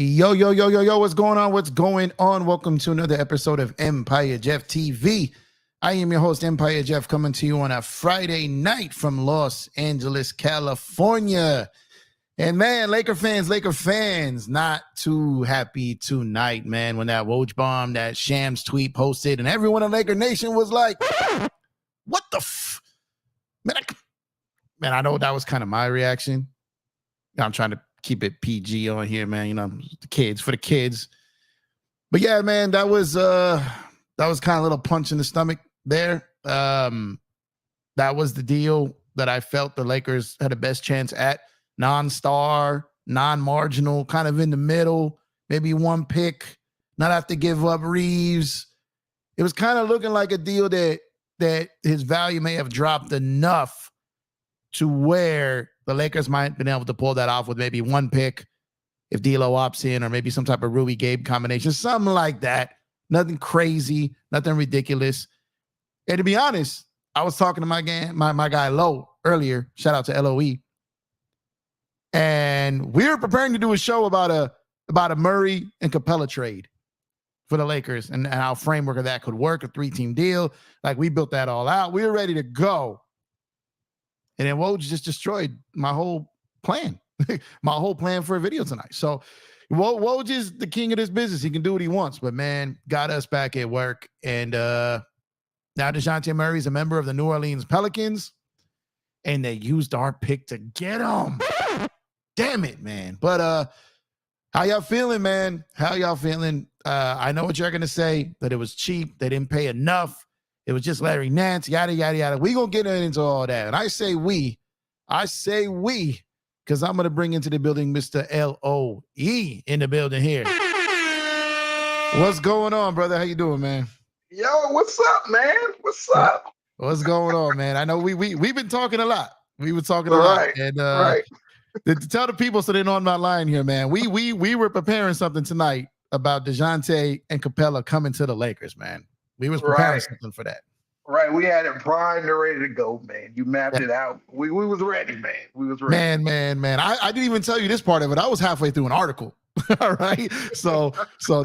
Yo, yo, yo, yo, yo, what's going on? What's going on? Welcome to another episode of Empire Jeff TV. I am your host, Empire Jeff, coming to you on a Friday night from Los Angeles, California. And man, Laker fans, not too happy tonight, man, when that Woj bomb, that Shams tweet posted, and everyone in Laker Nation was like, what the f? Man, I know that was kind of my reaction. I'm trying to keep it PG on here, man. You know, the kids for the kids. But yeah, man, that was kind of a little punch in the stomach there. That was the deal that I felt the Lakers had the best chance at. Non-star, non-marginal, kind of in the middle, maybe one pick, not have to give up Reeves. It was kind of looking like a deal that his value may have dropped enough to where the Lakers might have been able to pull that off with maybe one pick if D'Lo opts in, or maybe some type of Rui Gabe combination, something like that. Nothing crazy, nothing ridiculous. And to be honest, I was talking to my guy Lo earlier. Shout out to LOE. And we were preparing to do a show about a Murray and Capella trade for the Lakers and how framework of that could work, a 3-team deal. Like, we built that all out. We were ready to go. And then Woj just destroyed my whole plan, my whole plan for a video tonight. So Woj is the king of this business. He can do what he wants, but man, got us back at work. And now Dejounte Murray is a member of the New Orleans Pelicans, and they used our pick to get him. Damn it, man. But how y'all feeling, man? How y'all feeling? I know what you're going to say, that it was cheap. They didn't pay enough. It was just Larry Nance, yada, yada, yada. We going to get into all that. And I say we, because I'm going to bring into the building Mr. LOE in the building here. What's going on, brother? How you doing, man? Yo, what's up, man? What's up? What's going on, man? I know we've been talking a lot. We were talking a lot. And right. To tell the people so they know I'm not lying here, man. We were preparing something tonight about Dejounte and Capella coming to the Lakers, man. We was preparing something for that. Right. We had it primed and ready to go, man. You mapped it out. We was ready, man. We was ready. Man. I didn't even tell you this part of it. I was halfway through an article. All right. So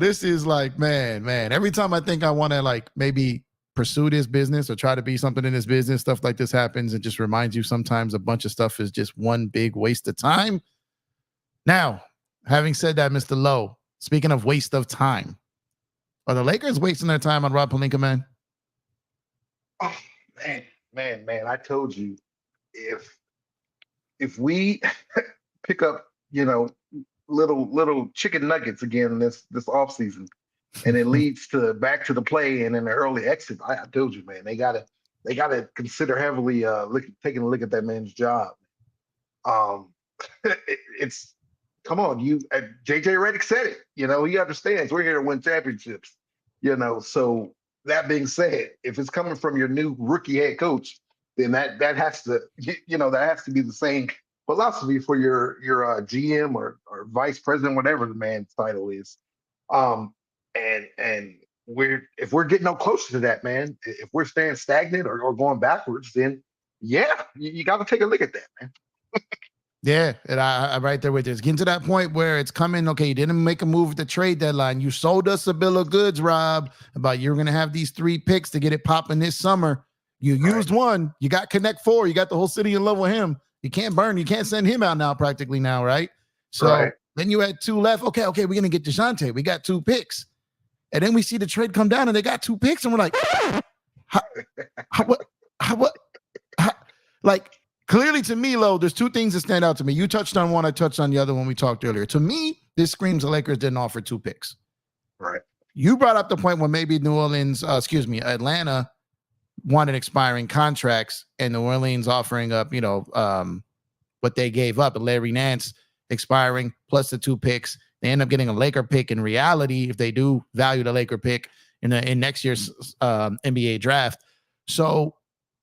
this is like, man. Every time I think I want to like maybe pursue this business or try to be something in this business, stuff like this happens. It just reminds you sometimes a bunch of stuff is just one big waste of time. Now, having said that, Mr. Lowe, speaking of waste of time, are the Lakers wasting their time on Rob Pelinka, man? Oh, man. I told you, if we pick up, little chicken nuggets again this offseason, and it leads to back to the play and then the early exit, I told you, man, they gotta consider heavily taking a look at that man's job. It's come on, JJ Redick said it. He understands we're here to win championships. So that being said, if it's coming from your new rookie head coach, then that has to be the same philosophy for your GM or vice president, whatever the man's title is. And if we're getting no closer to that, man, if we're staying stagnant or going backwards, then yeah, you got to take a look at that, man. Yeah, and I'm right there with you. It's getting to that point where it's coming, okay, you didn't make a move at the trade deadline. You sold us a bill of goods, Rob, about you're going to have these 3 picks to get it popping this summer. You used one. You got Connect 4. You got the whole city in love with him. You can't burn. You can't send him out now practically now, right? So then you had 2 left. Okay, we're going to get Dejounte. We got 2 picks. And then we see the trade come down and they got 2 picks. And we're like, like, clearly, to me, Lo, there's 2 things that stand out to me. You touched on one, I touched on the other when we talked earlier. To me, this screams the Lakers didn't offer 2 picks. Right. You brought up the point where maybe Atlanta wanted expiring contracts, and New Orleans offering up, what they gave up. Larry Nance expiring plus the 2 picks. They end up getting a Laker pick in reality if they do value the Laker pick in next year's NBA draft. So,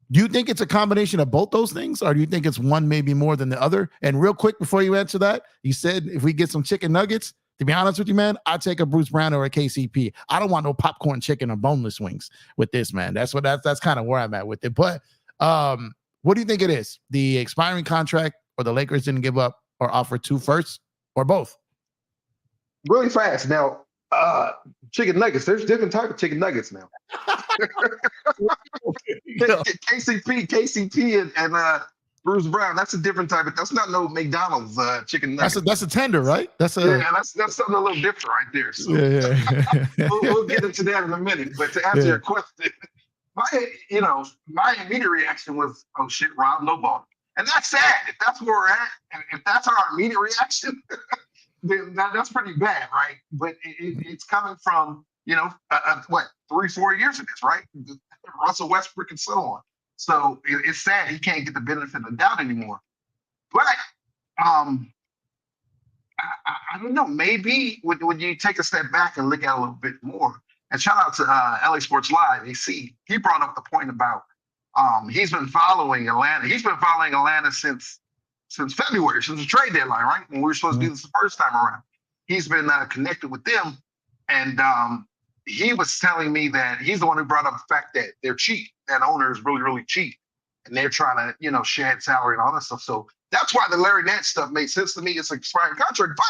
do you think it's a combination of both those things, or do you think it's one maybe more than the other? And real quick, before you answer that, you said if we get some chicken nuggets, to be honest with you, man, I'd take a Bruce Brown or a KCP. I don't want no popcorn chicken or boneless wings with this, man. That's kind of where I'm at with it. But what do you think it is? The expiring contract, or the Lakers didn't give up or offer 2 firsts, or both? really fast. Now, chicken nuggets. There's different type of chicken nuggets now. KCP, and Bruce Brown. That's a different type. But that's not no McDonald's chicken nugget. That's a tender, right? That's something a little different right there. So yeah. we'll get into that in a minute. But to answer your question, my immediate reaction was, oh shit, Rob lowball. And that's sad. If that's where we're at, and if that's our immediate reaction, then that's pretty bad, right? But it's coming from, 3-4 years of this, right? Russell Westbrook and so on. So it's sad he can't get the benefit of the doubt anymore. But I don't know. Maybe when you take a step back and look at it a little bit more, and shout out to LA Sports Live, AC, he brought up the point about he's been following Atlanta. He's been following Atlanta since February, since the trade deadline, right? When we were supposed to do this the first time around. He's been connected with them. And he was telling me that he's the one who brought up the fact that they're cheap. That owner is really, really cheap. And they're trying to, shed salary and all that stuff. So that's why the Larry Nance stuff made sense to me. It's an expiring contract. But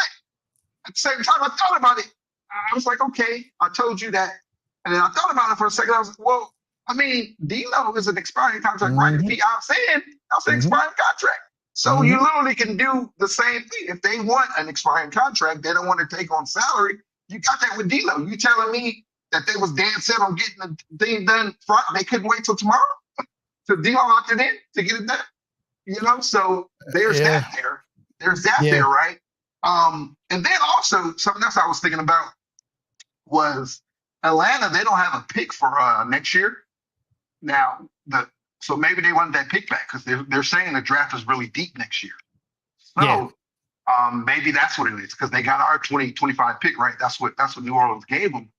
at the same time, I thought about it. I was like, okay, I told you that. And then I thought about it for a second. I was like, well, I mean, D'Lo is an expiring contract, right? If he opts in, that's an expiring contract. So you literally can do the same thing. If they want an expiring contract, they don't want to take on salary. You got that with D'Lo. You telling me that they was dead set on getting the thing done Friday? They couldn't wait till tomorrow to D'Lo opted in to get it done. So there's that there. There's that there, right? And then also something else I was thinking about was Atlanta. They don't have a pick for next year. Now, so maybe they wanted that pick back because they're saying the draft is really deep next year. So maybe that's what it is because they got our 2025 pick, right? That's what New Orleans gave them.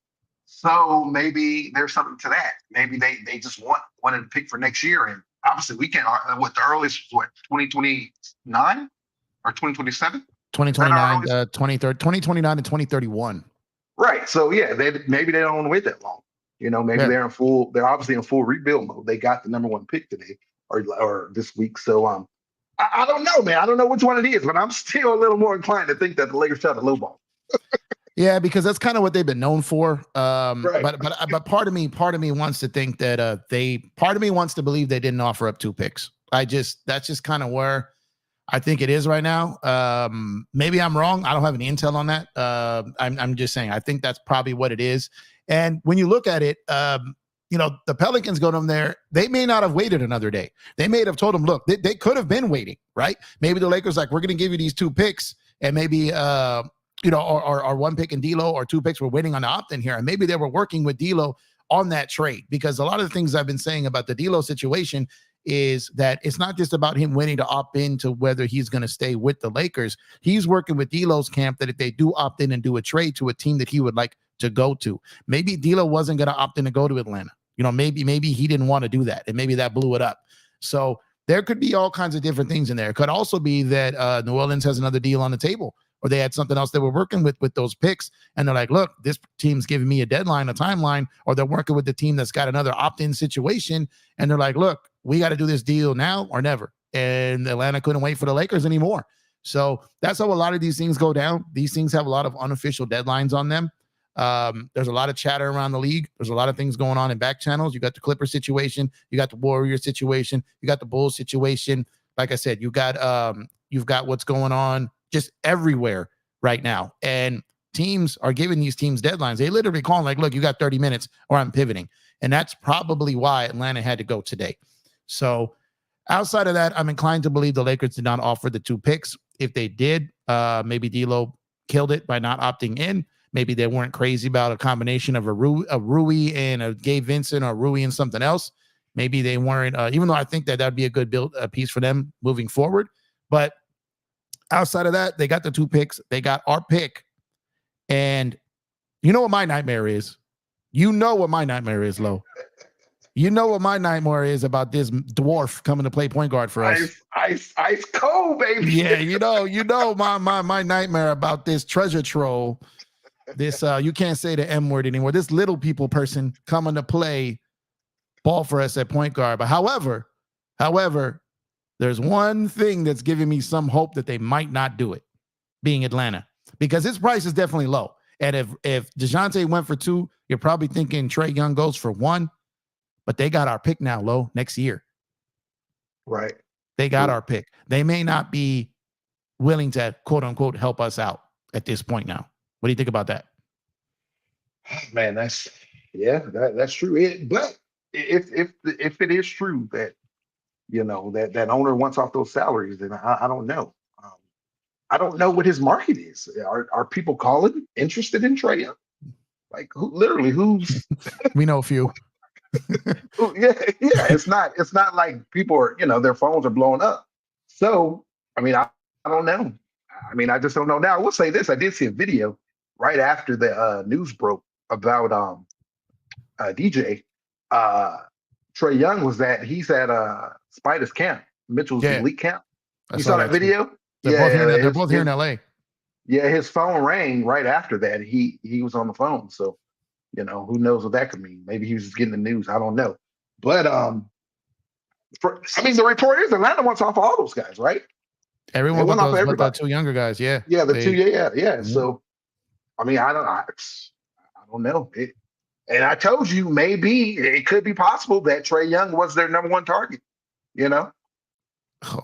So maybe there's something to that. Maybe they just wanted to pick for next year, and obviously we can't. What the earliest was 2029 or 2027? 2029, 2029 and 2031. Right. So maybe they don't want to wait that long. Maybe they're obviously in full rebuild mode. They got the number one pick today or this week. So I don't know, man. I don't know which one it is, but I'm still a little more inclined to think that the Lakers tried to lowball. Yeah, because that's kind of what they've been known for. Right. But part of me wants to think that part of me wants to believe they didn't offer up 2 picks. That's just kind of where I think it is right now. Maybe I'm wrong. I don't have any intel on that. I'm just saying, I think that's probably what it is. And when you look at it, the Pelicans go down there. They may not have waited another day. They may have told them, look, they could have been waiting, right? Maybe the Lakers we're going to give you these 2 picks and maybe, or 1 pick in D'Lo or 2 picks. We're waiting on the opt-in here. And maybe they were working with D'Lo on that trade because a lot of the things I've been saying about the D'Lo situation is that it's not just about him waiting to opt in to whether he's going to stay with the Lakers. He's working with D'Lo's camp that if they do opt in and do a trade to a team that he would like to go to, maybe D'Lo wasn't going to opt in to go to Atlanta. Maybe he didn't want to do that, and maybe that blew it up. So there could be all kinds of different things in there. It could also be that New Orleans has another deal on the table, or they had something else they were working with those picks, and they're like, look, this team's giving me a deadline, a timeline, or they're working with the team that's got another opt-in situation, and they're like, look, we got to do this deal now or never. And Atlanta couldn't wait for the Lakers anymore. So that's how a lot of these things go down. These things have a lot of unofficial deadlines on them. There's a lot of chatter around the league. There's a lot of things going on in back channels. You got the Clipper situation. You got the Warrior situation. You got the Bulls situation. Like I said, you've got what's going on just everywhere right now. And teams are giving these teams deadlines. They literally call like, look, you got 30 minutes or I'm pivoting. And that's probably why Atlanta had to go today. So outside of that, I'm inclined to believe the Lakers did not offer the 2 picks. If they did, maybe D'Lo killed it by not opting in. Maybe they weren't crazy about a combination of a Rui and a Gabe Vincent or Rui and something else. Maybe they weren't, even though I think that would be a good build piece for them moving forward. But outside of that, they got the 2 picks. They got our pick. And you know what my nightmare is? You know what my nightmare is, Lo. You know what my nightmare is about this dwarf coming to play point guard for us. Ice cold, baby. Yeah, you know my nightmare about this treasure troll. This you can't say the M word anymore. This little people person coming to play ball for us at point guard. But however, there's one thing that's giving me some hope that they might not do it, being Atlanta. because his price is definitely low. And if Dejounte went for 2, you're probably thinking Trey Young goes for 1, but they got our pick now, Low, next year. Right. They got our pick. They may not be willing to, quote unquote, help us out at this point now. What do you think about that? Man, that's true. But if it is true that that owner wants off those salaries, then I don't know. I don't know what his market is. Are people calling interested in Trey Young? Like who's? We know a few. yeah. It's not like people are their phones are blowing up. So I mean I don't know. I mean I just don't know. Now I will say this: I did see a video right after the news broke about DJ. Trey Young he's at Spider's camp, Mitchell's elite camp. You saw that video? They're both here in LA. Yeah, his phone rang right after that. He was on the phone. So, who knows what that could mean? Maybe he was just getting the news. I don't know. But the report is Atlanta wants off all those guys, right? Everyone but the 2 younger guys, yeah. Yeah, the 2, yeah. Mm-hmm. So, I mean, I don't know. And I told you maybe it could be possible that Trey Young was their number 1 target,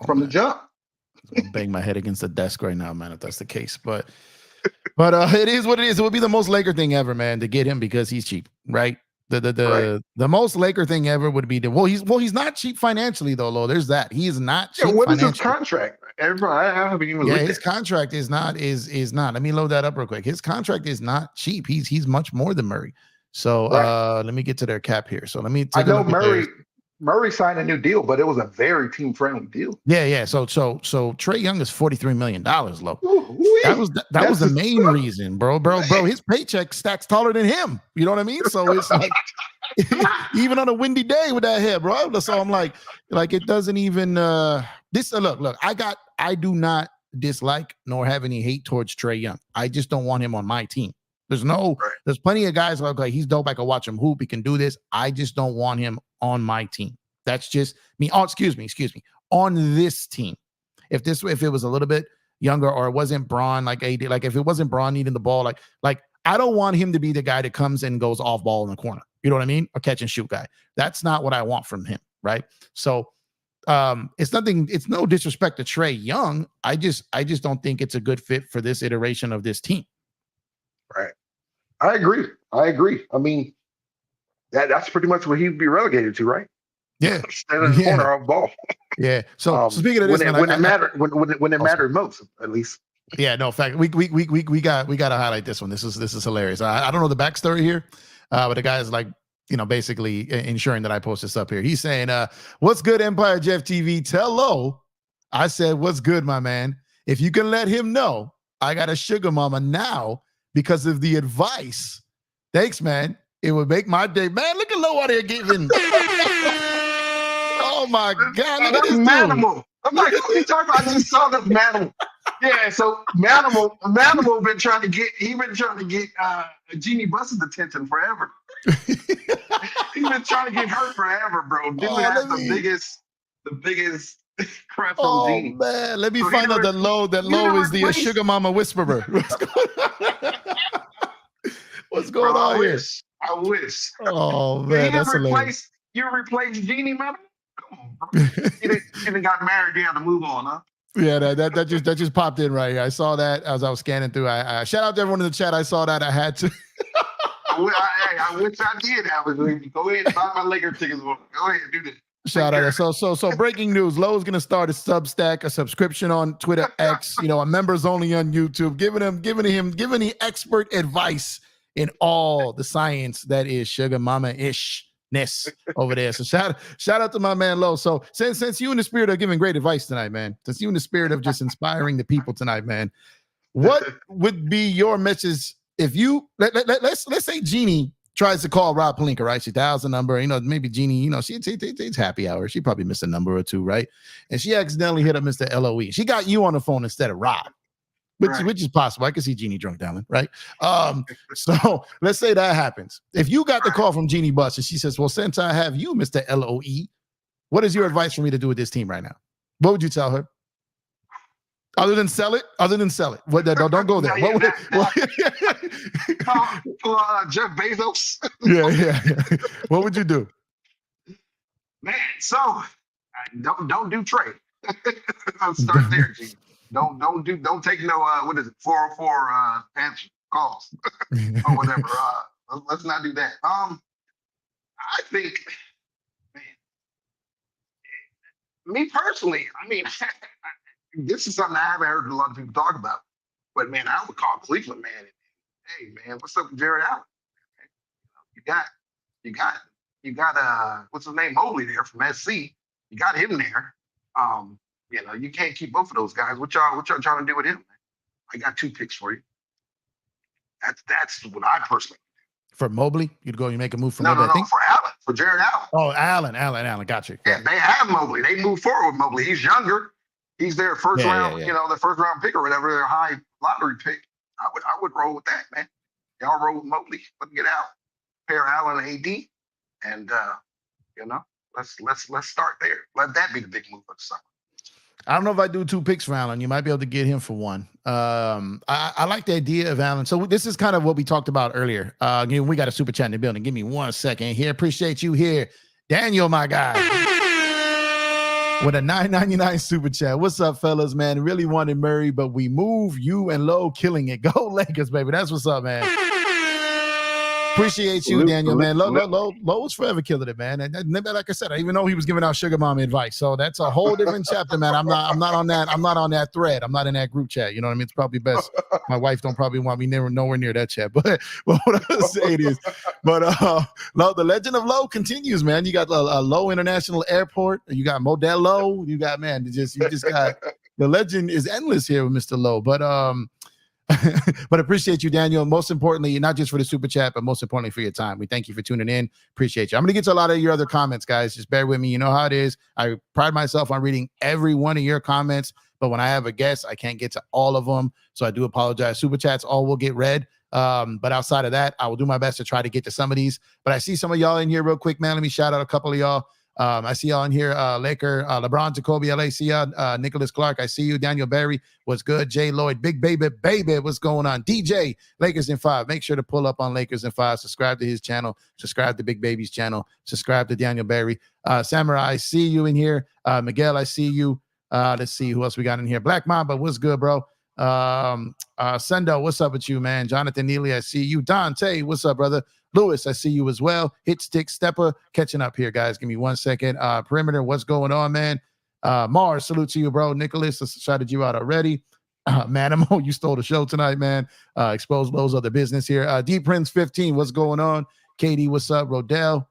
from the jump. I'm bang my head against the desk right now, man, if that's the case. But it is what it is. It would be the most Laker thing ever, man, to get him because he's cheap, right? The most Laker thing ever would be he's not cheap financially though, Lo. There's that. He is not cheap. What is his contract? Everybody, I haven't even looked his contract is not. Let me load that up real quick. His contract is not cheap. He's much more than Murray. So let me get to their cap here. So let me take I know Murray signed a new deal, but it was a very team-friendly deal. Yeah. So Trey Young is $43 million, Lo. That was the main reason, bro. His paycheck stacks taller than him. You know what I mean? So it's like even on a windy day with that hair, bro. So I'm like it doesn't even this. Look. I do not dislike nor have any hate towards Trey Young. I just don't want him on my team. There's plenty of guys like he's dope. I can watch him hoop. He can do this. I just don't want him on my team. That's just me. Oh, excuse me. On this team. If it was a little bit younger or it wasn't Bron like AD, like if it wasn't Bron needing the ball, like I don't want him to be the guy that comes and goes off ball in the corner. You know what I mean? A catch and shoot guy. That's not what I want from him. Right. So it's no disrespect to Trey Young. I just don't think it's a good fit for this iteration of this team. Right. I agree. I mean, that's pretty much what he'd be relegated to, right? Yeah. Stand in the corner off ball. Yeah. So speaking of this, when it mattered most, at least. Yeah, no, fact. We got to highlight this one. This is hilarious. I don't know the backstory here, but the guy is basically ensuring that I post this up here. He's saying, "What's good, Empire Jeff TV? Tell Lo, I said, what's good, my man? If you can let him know, I got a sugar mama now because of the advice. Thanks, man. It would make my day. Man, look at Lo out here giving. Oh my God, look at this Manimal. I'm like, what are you talking about? I just saw this Manimal. Yeah, so Manimal been trying to get Jeannie Buss's attention forever. He's been trying to get her forever, bro. Dude has the biggest crush on Jeannie. Oh man, let me find out that Lo is the sugar mama whisperer. What's going on here? I wish. Oh man, that's hilarious. You replaced Jeannie, man? Come on, bro. You didn't got married. You had to move on, huh? Yeah, that just popped in right here. I saw that as I was scanning through. I shout out to everyone in the chat. I saw that. I had to. I wish I did have it. Go ahead and buy my Laker tickets. Go ahead and do this. Shout out. So breaking news. Lowe's going to start a Substack, a subscription on Twitter X, a members only on YouTube, giving the expert advice in all the science that is sugar mama-ishness over there. So shout out to my man Lo. So since you in the spirit of giving great advice tonight, man, since you in the spirit of just inspiring the people tonight, man, what would be your message if you let's say Jeannie tries to call Rob Pelinka, right? She dials the number, maybe Jeannie, it's happy hour. She probably missed a number or two, right? And she accidentally hit up Mr. LOE. She got you on the phone instead of Rob. Which is possible. I can see Jeannie drunk down, right? So let's say that happens. If you got the call from Jeannie Buss and she says, well, since I have you, Mr. LOE, what is your advice for me to do with this team right now? What would you tell her? Other than sell it? What? Don't go there. Yeah, What Jeff Bezos. yeah. What would you do? Man, so don't do Trey. I'll start there, G. Don't take no what is it, 404 answer calls or whatever. Let's not do that. I think, man, me personally, I mean, this is something I haven't heard a lot of people talk about. But man, I would call Cleveland, man. Hey, man, what's up with Jared Allen? You got what's his name, Mobley there from SC. You got him there. You can't keep both of those guys. What y'all trying to do with him? I got 2 picks for you. That's what I personally. For Mobley, you make a move for No, Mobley. no, for Allen, for Jared Allen. Oh, Allen, got you. Yeah, they have Mobley. They move forward with Mobley. He's younger. He's their first round, their first round pick or whatever, their high lottery pick. I would roll with that, man. Y'all roll with Mobley. Let me get out. Pair Allen and AD, and let's start there. Let that be the big move of the summer. I don't know if I do 2 picks for Allen. You might be able to get him for 1. I like the idea of Allen. So this is kind of what we talked about earlier. We got a super chat in the building. Give me 1 second here. Appreciate you here. Daniel, my guy. With a $9.99 super chat. What's up, fellas, man? Really wanted Murray, but we move you and Lowe killing it. Go Lakers, baby. That's what's up, man. Appreciate you, Daniel, man. Lowe was forever killing it, man. And like I said, I even know he was giving out sugar mom advice. So that's a whole different chapter, man. I'm not on that thread. I'm not in that group chat. You know what I mean? It's probably best. My wife don't probably want me nowhere near that chat. But what I'm saying is, Lowe, the legend of Lowe continues, man. You got a Lowe International Airport. You got Modelo. You got, man, you just got the legend is endless here with Mr. Lowe. But appreciate you, Daniel. Most importantly, not just for the super chat, but most importantly for your time. We thank you for tuning in. Appreciate you. I'm going to get to a lot of your other comments, guys. Just bear with me. You know how it is. I pride myself on reading every one of your comments, but when I have a guest, I can't get to all of them. So I do apologize. Super chats all will get read. But outside of that, I will do my best to try to get to some of these. But I see some of y'all in here real quick, man. Let me shout out a couple of y'all. I see y'all in here, Laker, LeBron, Jacoby, LA, see y'all, Nicholas Clark, I see you, Daniel Barry, what's good, Jay Lloyd, Big Baby, what's going on, DJ, Lakers in 5, make sure to pull up on Lakers in 5, subscribe to his channel, subscribe to Big Baby's channel, subscribe to Daniel Barry, Samurai, I see you in here, Miguel, I see you, let's see who else we got in here, Black Mamba, what's good, bro, Sendo, what's up with you, man, Jonathan Neely, I see you, Dante, what's up, brother, Lewis, I see you as well. Hit Stick Stepper, catching up here, guys. Give me 1 second. Perimeter, what's going on, man? Mars, salute to you, bro. Nicholas, I shouted you out already. Manimo, you stole the show tonight, man. Expose Lowe's other business here. D Prince 15, what's going on? Katie, what's up? Rodell,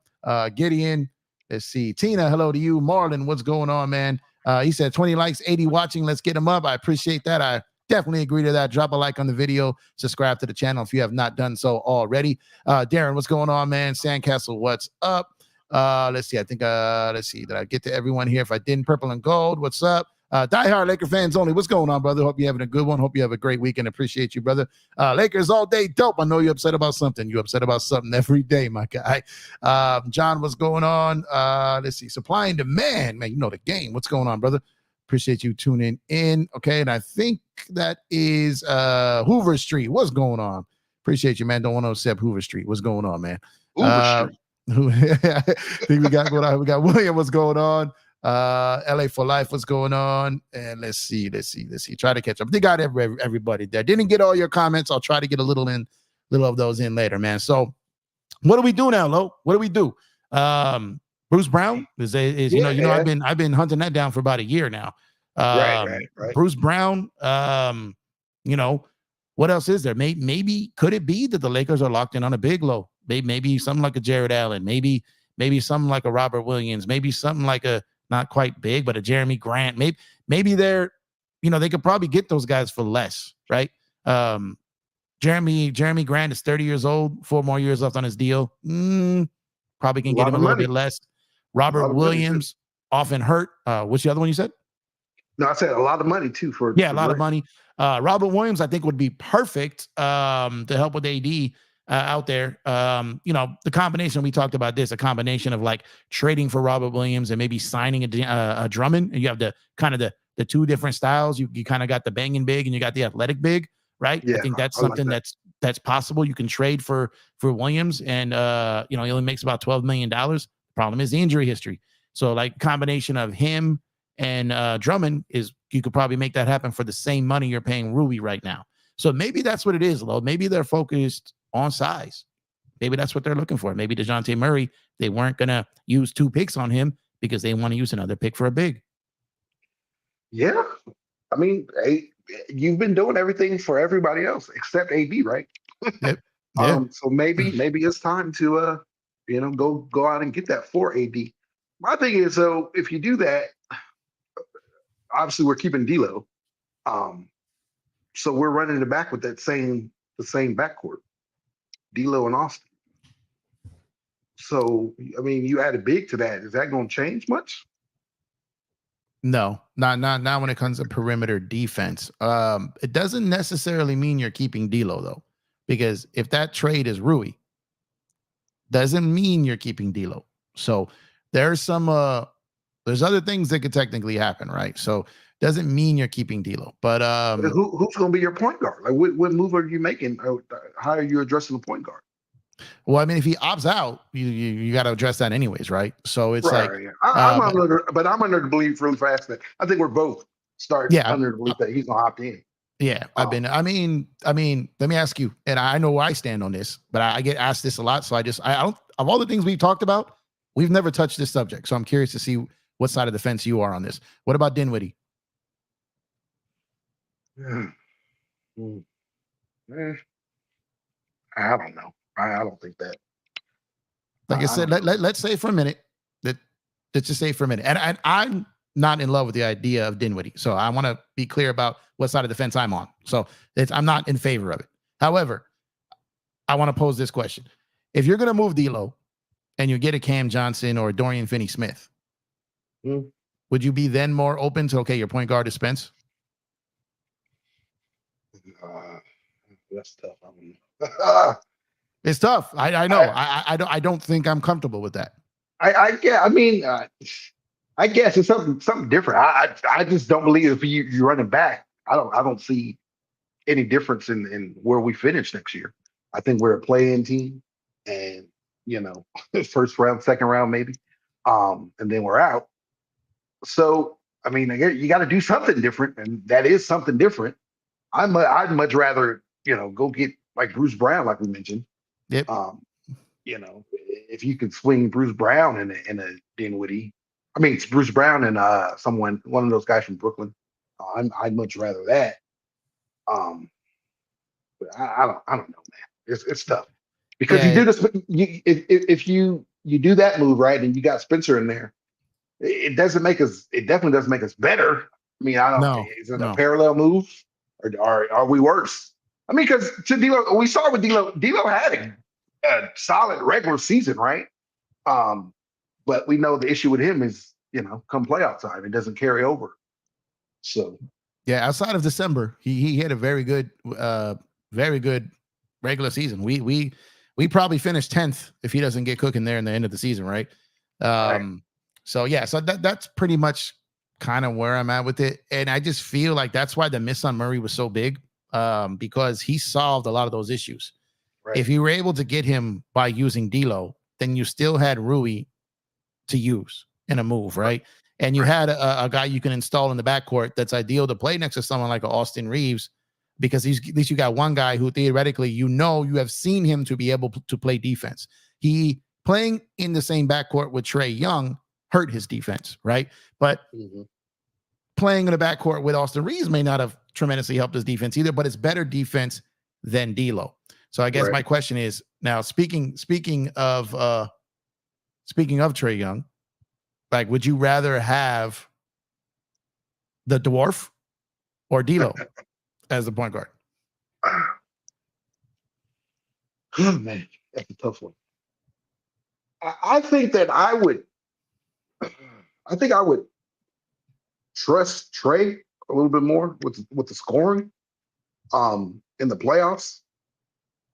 Gideon, let's see. Tina, hello to you. Marlon, what's going on, man? He said 20 likes, 80 watching. Let's get him up. I appreciate that. I definitely agree to that. Drop a like on the video. Subscribe to the channel if you have not done so already. Darren, what's going on, man? Sandcastle, what's up? Let's see. I think, let's see. Did I get to everyone here? If I didn't, Purple and Gold, what's up? Diehard Laker fans only. What's going on, brother? Hope you're having a good one. Hope you have a great weekend. Appreciate you, brother. Lakers all day dope. I know you're upset about something. You're upset about something every day, my guy. John, what's going on? Let's see. Supply and demand. Man, you know the game. What's going on, brother? Appreciate you tuning in. Okay, and I think that is Hoover Street. What's going on? Appreciate you, man. Don't want to accept Hoover Street. What's going on, man? Hoover Street. I think we got William. What's going on? LA for life. What's going on? And let's see. Try to catch up. They got everybody there. Didn't get all your comments. I'll try to get a little of those in later, man. So what do we do now, Lo? What do we do? Bruce Brown is I've been hunting that down for about a year now. Right. Bruce Brown. What else is there? Maybe could it be that the Lakers are locked in on a big low? Maybe something like a Jared Allen. Maybe something like a Robert Williams. Maybe something like a not quite big, but a Jeremy Grant. Maybe they're, they could probably get those guys for less, right? Jeremy Grant is 30 years old, 4 more years left on his deal. Probably can get him a little bit less. Robert Williams, often hurt. What's the other one you said? No, I said a lot of money too for a lot of money. Robert Williams, I think, would be perfect to help with AD out there. The combination, we talked about this, a combination of like trading for Robert Williams and maybe signing a Drummond, and you have the kind of the the two different styles. You kind of got the banging big and you got the athletic big, right? I Yeah, think that's I like something that. that's possible. You can trade for Williams, and he only makes about $12 million. Problem is the injury history. So like combination of him and Drummond is you could probably make that happen for the same money you're paying Rui right now. So maybe that's what it is, Lo. Maybe they're focused on size. Maybe that's what they're looking for. Maybe Dejounte Murray, they weren't going to use 2 picks on him because they want to use another pick for a big. Yeah. I mean, hey, you've been doing everything for everybody else except AD, right? Yep. Yeah. So maybe it's time to go out and get that for AD. My thing is, though, if you do that, obviously we're keeping D'Lo. So we're running it back with the same backcourt, D'Lo and Austin. So I mean, you add a big to that. Is that going to change much? No, not when it comes to perimeter defense. It doesn't necessarily mean you're keeping D'Lo though, because if that trade is Rui, doesn't mean you're keeping D'Lo. So there's other things that could technically happen, right? So doesn't mean you're keeping D'Lo, but who's going to be your point guard? Like, what move are you making? How are you addressing the point guard? Well, I mean, if he opts out, you got to address that anyways, right? So it's right, like, yeah. I'm under the belief really fast that I think we're both under the belief that he's going to opt in. Yeah, I mean, let me ask you, and I know where I stand on this, but I get asked this a lot. So I don't, of all the things we've talked about, we've never touched this subject. So I'm curious to see what side of the fence you are on this. What about Dinwiddie? I don't know. I don't think that. Like I said, let's say for a minute let's just say for a minute, and I'm not in love with the idea of Dinwiddie. So I want to be clear about what side of the fence I'm on. So I'm not in favor of it. However, I want to pose this question. If you're going to move D'Lo and you get a Cam Johnson or a Dorian Finney-Smith, would you be then more open to, okay, your point guard is Spence? That's tough. It's tough. I know. I don't think I'm comfortable with that. I guess it's something different. I just don't believe if you're running back. I don't see any difference in where we finish next year. I think we're a play-in team, and first round, second round, maybe, and then we're out. So I mean, you got to do something different, and that is something different. I'd much rather go get like Bruce Brown, like we mentioned. Yep. If you could swing Bruce Brown in a Dinwiddie. I mean, it's Bruce Brown and one of those guys from Brooklyn. I'd much rather that. But I don't know, man. It's tough because you do this. If you do that move right and you got Spencer in there, it definitely doesn't make us better. I mean, I don't know. Is it a parallel move or are we worse? I mean, because to D'Lo, we saw with D'Lo had a solid regular season, right? But we know the issue with him is, come playoff time, it doesn't carry over. So, yeah, outside of December, he had a very good regular season. We probably finished 10th if he doesn't get cooking there in the end of the season, right? Right. So yeah, so that's pretty much kind of where I'm at with it, and I just feel like that's why the miss on Murray was so big, because he solved a lot of those issues. Right. If you were able to get him by using D'Lo, then you still had Rui to use in a move, right? And you had a guy you can install in the backcourt that's ideal to play next to someone like Austin Reeves, because at least you got one guy who theoretically, you have seen him to be able to play defense. He playing in the same backcourt with Trey Young hurt his defense, right? But playing in the backcourt with Austin Reeves may not have tremendously helped his defense either, but it's better defense than D'Lo. So I guess my question is now, speaking of Trey Young, like, would you rather have the dwarf or D'Lo as the point guard? Oh man, that's a tough one. I think that I would trust Trey a little bit more with the scoring in the playoffs.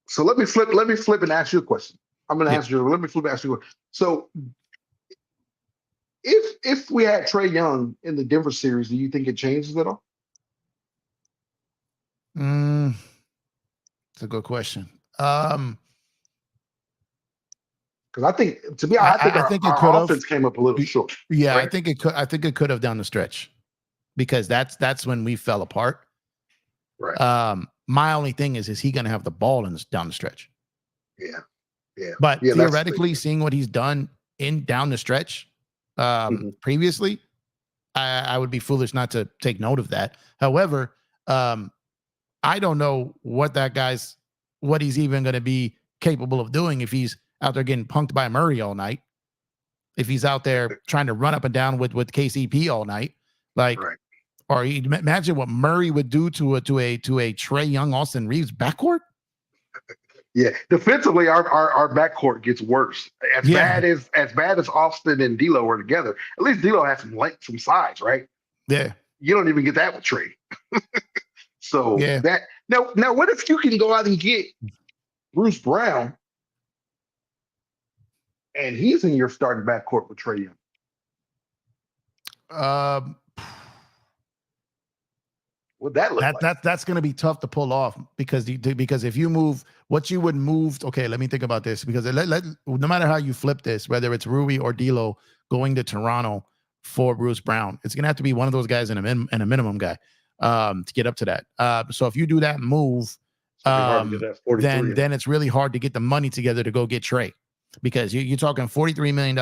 So let me flip and ask you a question. I'm going to ask you. Let me flip and ask you. So if we had Trey Young in the Denver series, do you think it changes at all? It's a good question. Because I think, to be honest, I think I think it our could have. offense came up a little short. Yeah, right? I think it could. I think it could have down the stretch, because that's when we fell apart. Right. My only thing is he going to have the ball down the stretch? Yeah. Yeah. But Yeah, theoretically, seeing what he's done in down the stretch previously, I would be foolish not to take note of that. However, I don't know what he's even going to be capable of doing if he's out there getting punked by Murray all night. If he's out there trying to run up and down with KCP all night, like, right. or imagine what Murray would do to a Trey Young, Austin Reeves backcourt. Yeah, defensively, our backcourt gets worse. As bad as Austin and D'Lo are together. At least D'Lo has some length, some size, right? Yeah, you don't even get that with Trey. So that now, what if you can go out and get Bruce Brown, and he's in your starting backcourt with Trey Young? What that look like? That's going to be tough to pull off, because if you move what you would move. Okay, let me think about this, because no matter how you flip this, whether it's Rui or D'Lo going to Toronto for Bruce Brown, it's going to have to be one of those guys and a minimum guy to get up to that. So if you do that move, then it's really hard to get the money together to go get Trey, because you're talking $43 million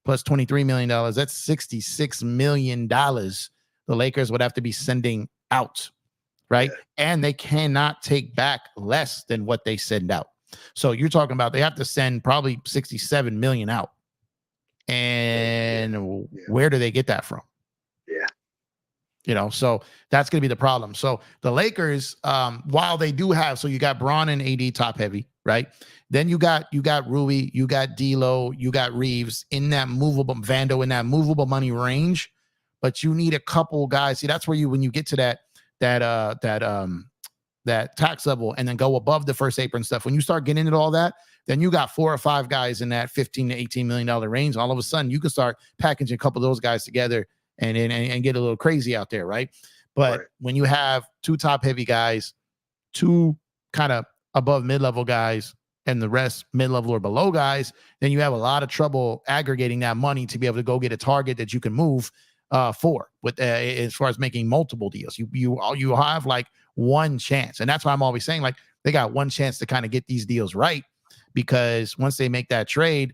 plus $23 million. That's $66 million the Lakers would have to be sending out, right? Yeah. And they cannot take back less than what they send out. So you're talking about they have to send probably $67 million out. And where do they get that from? Yeah. So that's going to be the problem. So the Lakers, while they do have, so you got Bron and AD top heavy, right? Then you got Rui, you got D'Lo, you got Reeves in that movable, Vando in that movable money range. But you need a couple guys. See, that's where when you get to that tax level and then go above the first apron stuff, when you start getting into all that, then you got 4 or 5 guys in that $15 to $18 million range. All of a sudden, you can start packaging a couple of those guys together and get a little crazy out there, right? But when you have 2 top heavy guys, 2 kind of above mid-level guys, and the rest mid-level or below guys, then you have a lot of trouble aggregating that money to be able to go get a target that you can move for with as far as making multiple deals. You have like one chance, and that's why I'm always saying, like, they got one chance to kind of get these deals right, because once they make that trade,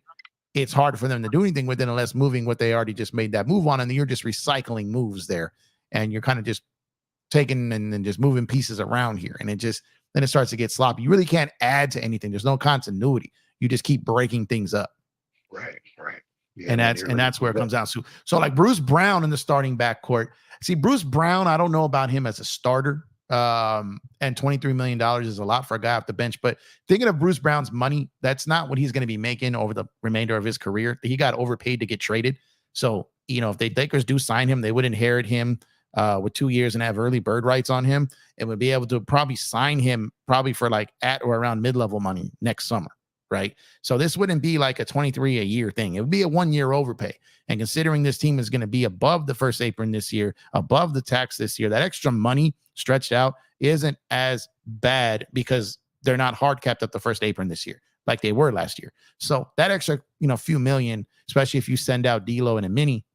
it's hard for them to do anything with it unless moving what they already just made that move on, and then you're just recycling moves there, and you're kind of just taking and then just moving pieces around here, and then it starts to get sloppy. You really can't add to anything. There's no continuity. You just keep breaking things up. Right. Yeah, and that's where it comes down to. So like Bruce Brown in the starting backcourt. See, Bruce Brown, I don't know about him as a starter. And $23 million is a lot for a guy off the bench. But thinking of Bruce Brown's money, that's not what he's going to be making over the remainder of his career. He got overpaid to get traded. So, if the Lakers do sign him, they would inherit him with 2 years and have early bird rights on him, and would be able to probably sign him probably for like at or around mid-level money next summer. Right. So this wouldn't be like a 23 a year thing. It would be a 1 year overpay. And considering this team is going to be above the first apron this year, above the tax this year, that extra money stretched out isn't as bad, because they're not hard capped at the first apron this year like they were last year. So that extra, few million, especially if you send out D'Lo and a mini,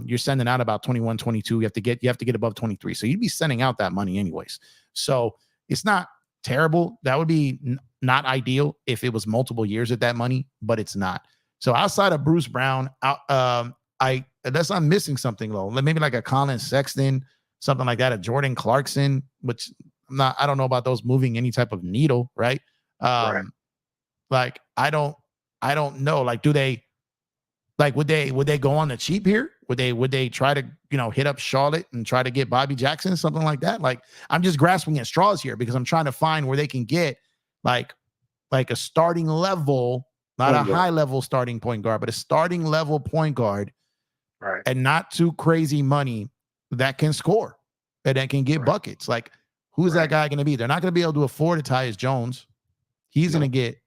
you're sending out about 21, 22. You have to get above 23. So you'd be sending out that money anyways. So it's not terrible. That would be not ideal if it was multiple years at that money, but it's not. So outside of Bruce Brown, unless I'm missing something though, maybe like a Colin Sexton, something like that, a Jordan Clarkson, which I don't know about those moving any type of needle, right? Like I don't know. Like, do they, like, would they go on the cheap here? Would they try to, hit up Charlotte and try to get Bobby Jackson, something like that? Like, I'm just grasping at straws here, because I'm trying to find where they can get like a starting level, not a high level starting point guard, but a starting level point guard, right? And not too crazy money that can score and that can get buckets. Like, who's that guy going to be? They're not going to be able to afford to Tyus Jones. He's going to get,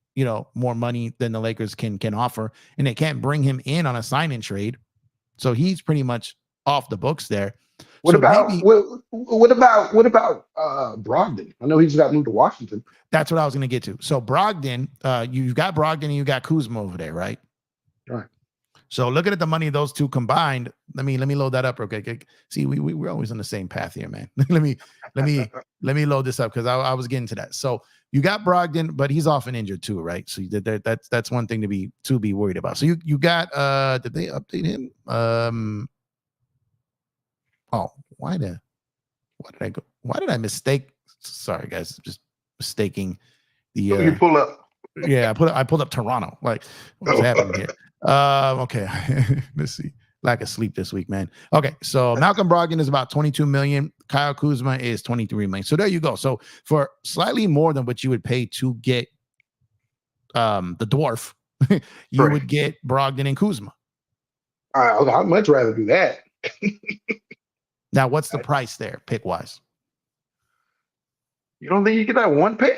more money than the Lakers can offer, and they can't bring him in on a sign-in trade. So he's pretty much off the books there. What So about maybe Brogdon? I know he's got moved to Washington. that's what I was going to get to. So Brogdon, you've got Brogdon and you got Kuzma over there, right? Right. So looking at the money of those two combined, let me load that up. Okay. See, we're always on the same path here, man. let me load this up because I was getting to that. So you got Brogdon, but he's often injured too, right? So that's one thing to be worried about. So you got did they update him? Why did I go? Why did I mistake? Sorry, guys, just mistaking the. You pull up. Yeah, I pulled up Toronto. Like, what's happening here? Okay, let's see. Lack of sleep this week, man. Okay, so Malcolm Brogdon is about 22 million. Kyle Kuzma is 23 million. So there you go. So for slightly more than what you would pay to get the dwarf, you would get Brogdon and Kuzma. I'd much rather do that. Now, what's the price there, pick wise? You don't think you get that one pick?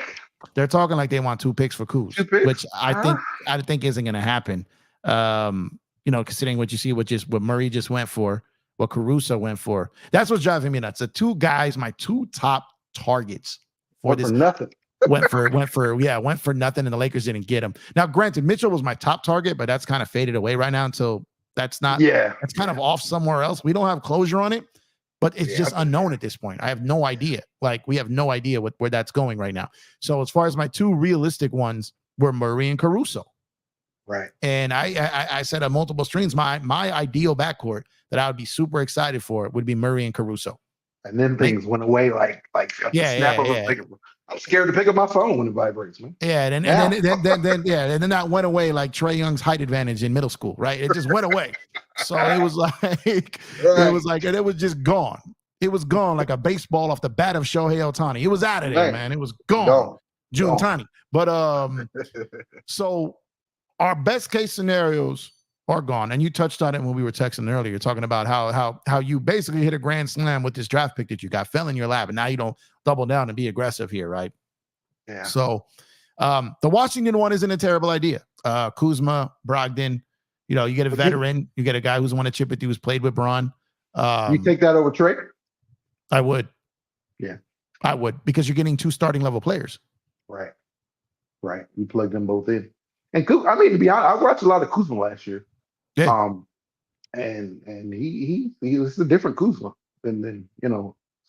They're talking like they want 2 picks for Kuz, which I think isn't going to happen. Considering what you see, what Murray just went for, what Caruso went for. That's what's driving me nuts. The 2 guys, my 2 top targets for went this for nothing. went for nothing, and the Lakers didn't get him. Now, granted, Mitchell was my top target, but that's kind of faded away right now until that's not. Yeah, that's kind of off somewhere else. We don't have closure on it. But it's just unknown at this point. I have no idea. Like, we have no idea where that's going right now. So as far as my 2 realistic ones were Murray and Caruso. Right. And I said on multiple streams, my ideal backcourt that I would be super excited for would be Murray and Caruso. And then things went away like snap of a finger. I'm scared to pick up my phone when it vibrates, man. Yeah, and then that went away like Trey Young's height advantage in middle school, right? It just went away. So it was like, and it was just gone. It was gone like a baseball off the bat of Shohei Ohtani. It was out of there, man. It was gone. June Tani. But so our best case scenarios are gone. And you touched on it when we were texting earlier, talking about how you basically hit a grand slam with this draft pick that you got, fell in your lap, and now you don't double down and be aggressive here, right? Yeah. So the Washington one isn't a terrible idea. Kuzma, Brogdon, you get a veteran, you get a guy who's won a chip with you, who's played with Bron. You take that over Trey? I would. Yeah. I would, because you're getting 2 starting level players. Right. You plug them both in. And to be honest, I watched a lot of Kuzma last year. Yeah. And he was a different Kuzma than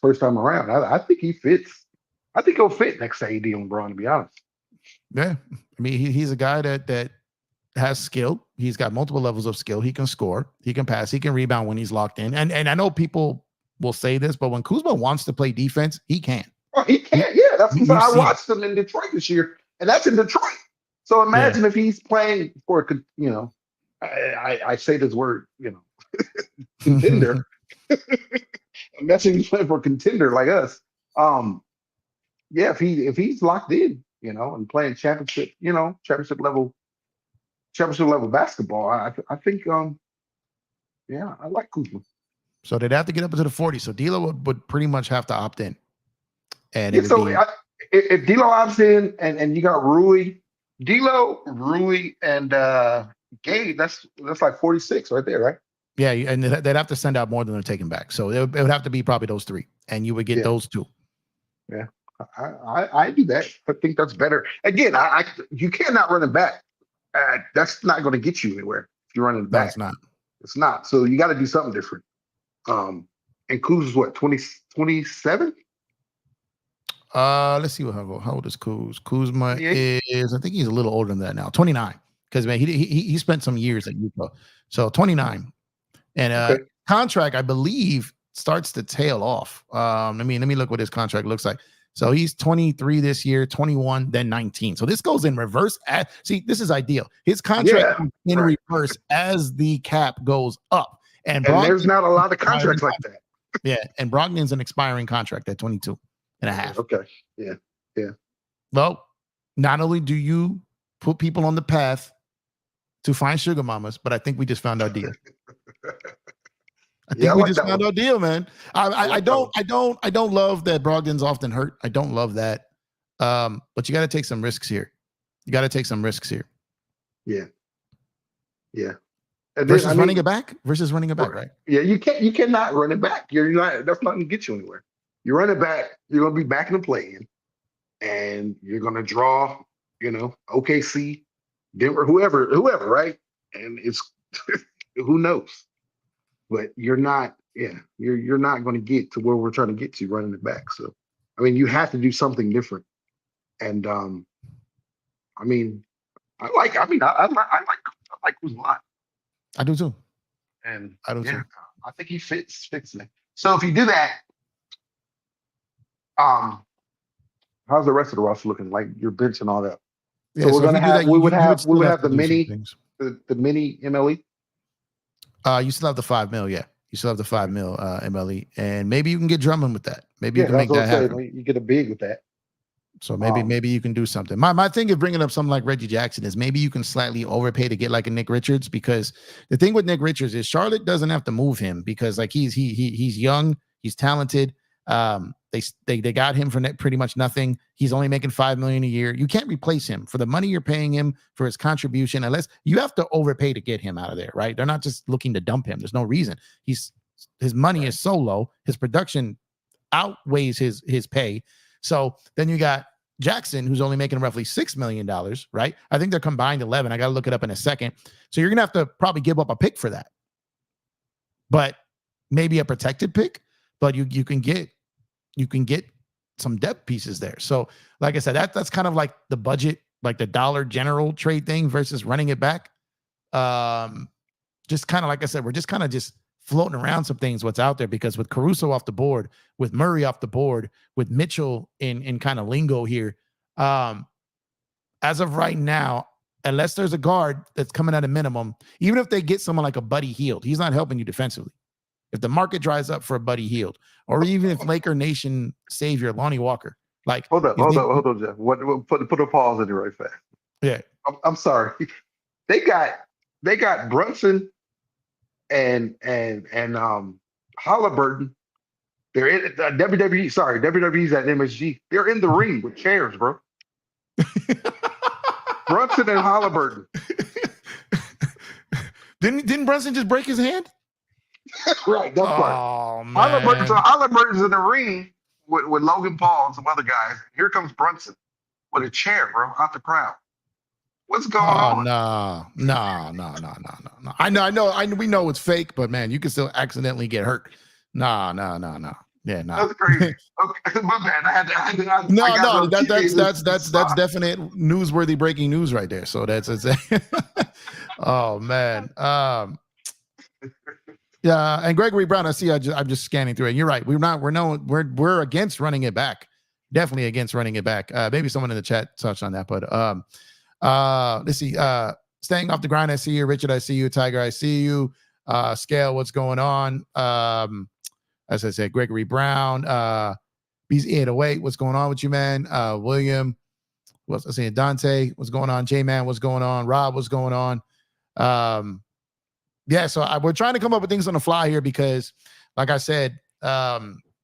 first time around. I think he fits. I think he'll fit next to AD and LeBron, to be honest. Yeah. I mean, he's a guy that has skill. He's got multiple levels of skill. He can score. He can pass. He can rebound when he's locked in. And I know people will say this, but when Kuzma wants to play defense, he can. Oh, he can. Yeah, that's because I watched him in Detroit this year, and that's in Detroit. So imagine if he's playing for, I say this word, contender. Imagine he's playing for a contender like us. If he's locked in, and playing championship level basketball, I think, I like Kuzma. So they'd have to get up into the 40. So D'Lo would pretty much have to opt in. And if D'Lo opts in and you got Rui, and Gabe, that's like 46 right there, right? Yeah, and they'd have to send out more than they're taking back. So it would have to be probably those 3, and you would get those 2. Yeah, I do that. I think that's better. Again, you cannot run it back. That's not going to get you anywhere if you're running it back. No, it's not. So you got to do something different. And Kuz is what, 27? Let's see how old is Kuz. Kuzma is, I think he's a little older than that now, 29. Because man, he spent some years at Utah, so 29. And contract, I believe, starts to tail off. Let me look what his contract looks like. So he's 23 this year, 21, then 19. So this goes in reverse. See, this is ideal. His contract in reverse as the cap goes up. And there's not a lot of contracts like that. Yeah, and Brogdon's an expiring contract at 22 and a half. Okay. Yeah. Well, not only do you put people on the path to find sugar mamas, but I think we just found our deal. I think we just found our deal, man. I don't love that Brogdon's often hurt. I don't love that. But you got to take some risks here. Yeah. And then, versus running it back. Versus running it back, right? Yeah, you cannot run it back. You're not. That's not going to get you anywhere. You run it back, you're going to be back in the play-in, and you're going to draw, OKC, Denver, whoever, right? And it's who knows, but you're not. Yeah, you're not going to get to where we're trying to get to running it back. So, I mean, you have to do something different. And I mean, I like Kuzma. I do too. And I do too. I think he fits it. So if you do that, how's the rest of the roster looking? Like your bench and all that. Yeah, so we're gonna have that, we would have the mini the mini MLE. You still have the $5 million, yeah. You still have the $5 million MLE, and maybe you can get Drummond with that. Maybe you can make that happen. You get a big with that. So maybe you can do something. My thing of bringing up something like Reggie Jackson is maybe you can slightly overpay to get like a Nick Richards, because the thing with Nick Richards is Charlotte doesn't have to move him because like he's young, he's talented. They got him for pretty much nothing. He's only making $5 million a year. You can't replace him for the money you're paying him for his contribution, unless you have to overpay to get him out of there, right? They're not just looking to dump him. There's no reason. His money is so low. His production outweighs his pay. So then you got Jackson, who's only making roughly $6 million, right? I think they're combined 11. I got to look it up in a second. So you're going to have to probably give up a pick for that, but maybe a protected pick, but you can get some depth pieces there. So like I said, that's kind of like the budget, like the Dollar General trade thing versus running it back. Just kind of, like I said, we're just kind of just floating around some things, what's out there, because with Caruso off the board, with Murray off the board, with Mitchell in kind of lingo here, as of right now, unless there's a guard that's coming at a minimum, even if they get someone like a Buddy Hield, he's not helping you defensively. If the market dries up for a Buddy Hield, or even if Laker Nation savior Lonnie Walker, like hold up, Jeff. Put a pause in it right fast. Yeah, I'm sorry. They got Brunson and Halliburton. They're in WWE. Sorry, WWE's at MSG. They're in the ring with chairs, bro. Brunson and Halliburton. Didn't Brunson just break his hand? Right, that's right. Halliburton's in the ring with Logan Paul and some other guys. Here comes Brunson with a chair, bro, out the crowd. What's going on? No. I know. We know it's fake, but man, you can still accidentally get hurt. No. Yeah, no. That's crazy. Okay, my bad. That's definite newsworthy breaking news right there. So that's oh man. Yeah, and Gregory Brown, I see. I'm just scanning through it. You're right. We're against running it back. Definitely against running it back. Maybe someone in the chat touched on that, but let's see. Staying off the grind, I see you. Richard, I see you. Tiger, I see you. Scale, what's going on? As I said, Gregory Brown, BZ808, what's going on with you, man? William, what's I saying? Dante, what's going on? J-Man, what's going on? Rob, what's going on? Yeah, so we're trying to come up with things on the fly here because, like I said,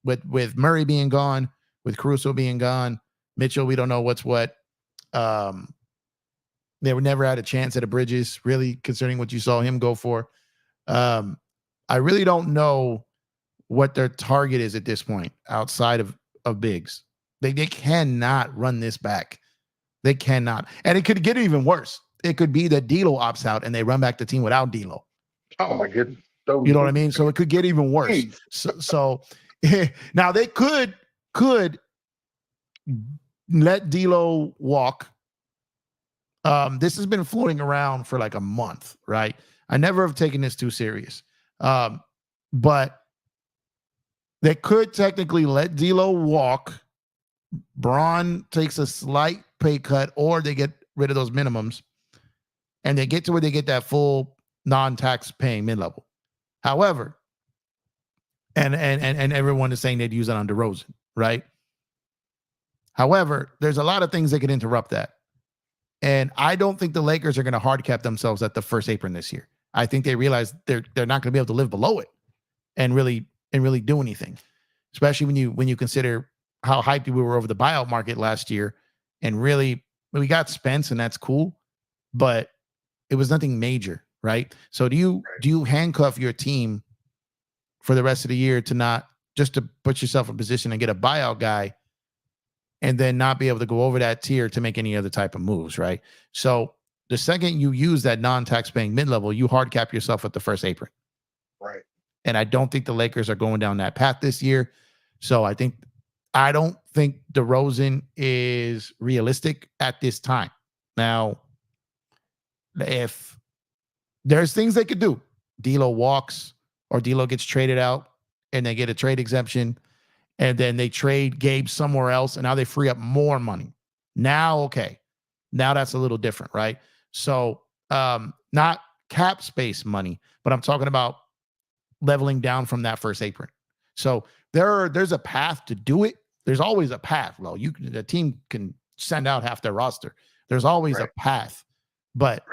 with Murray being gone, with Caruso being gone, Mitchell, we don't know what's what. They were never had a chance at a Bridges, really, considering what you saw him go for. I really don't know what their target is at this point outside of bigs. They cannot run this back. They cannot. And it could get even worse. It could be that D'Lo opts out and they run back the team without D'Lo. Oh my goodness. You know what I mean? So it could get even worse. So now they could let D'Lo walk. This has been floating around for like a month, right? I never have taken this too serious. But they could technically let D'Lo walk. Bron takes a slight pay cut, or they get rid of those minimums, and they get to where they get that full non-tax paying mid-level. However, and everyone is saying they'd use it on DeRozan, right? However, there's a lot of things that could interrupt that. And I don't think the Lakers are going to hard cap themselves at the first apron this year. I think they realize they're not going to be able to live below it and really do anything, especially when you consider how hyped we were over the buyout market last year. And really, we got Spence, and that's cool, but it was nothing major, right? So do you handcuff your team for the rest of the year to not just to put yourself in position and get a buyout guy and then not be able to go over that tier to make any other type of moves, right? So the second you use that non-tax paying mid-level, you hard cap yourself at the first apron. Right. And I don't think the Lakers are going down that path this year. So I don't think DeRozan is realistic at this time. Now, if there's things they could do, D'Lo walks or D'Lo gets traded out and they get a trade exemption and then they trade Gabe somewhere else and now they free up more money. Now, okay. Now that's a little different, right? So not cap space money, but I'm talking about leveling down from that first apron. So there's a path to do it. There's always a path. Well, the team can send out half their roster. There's always a path, but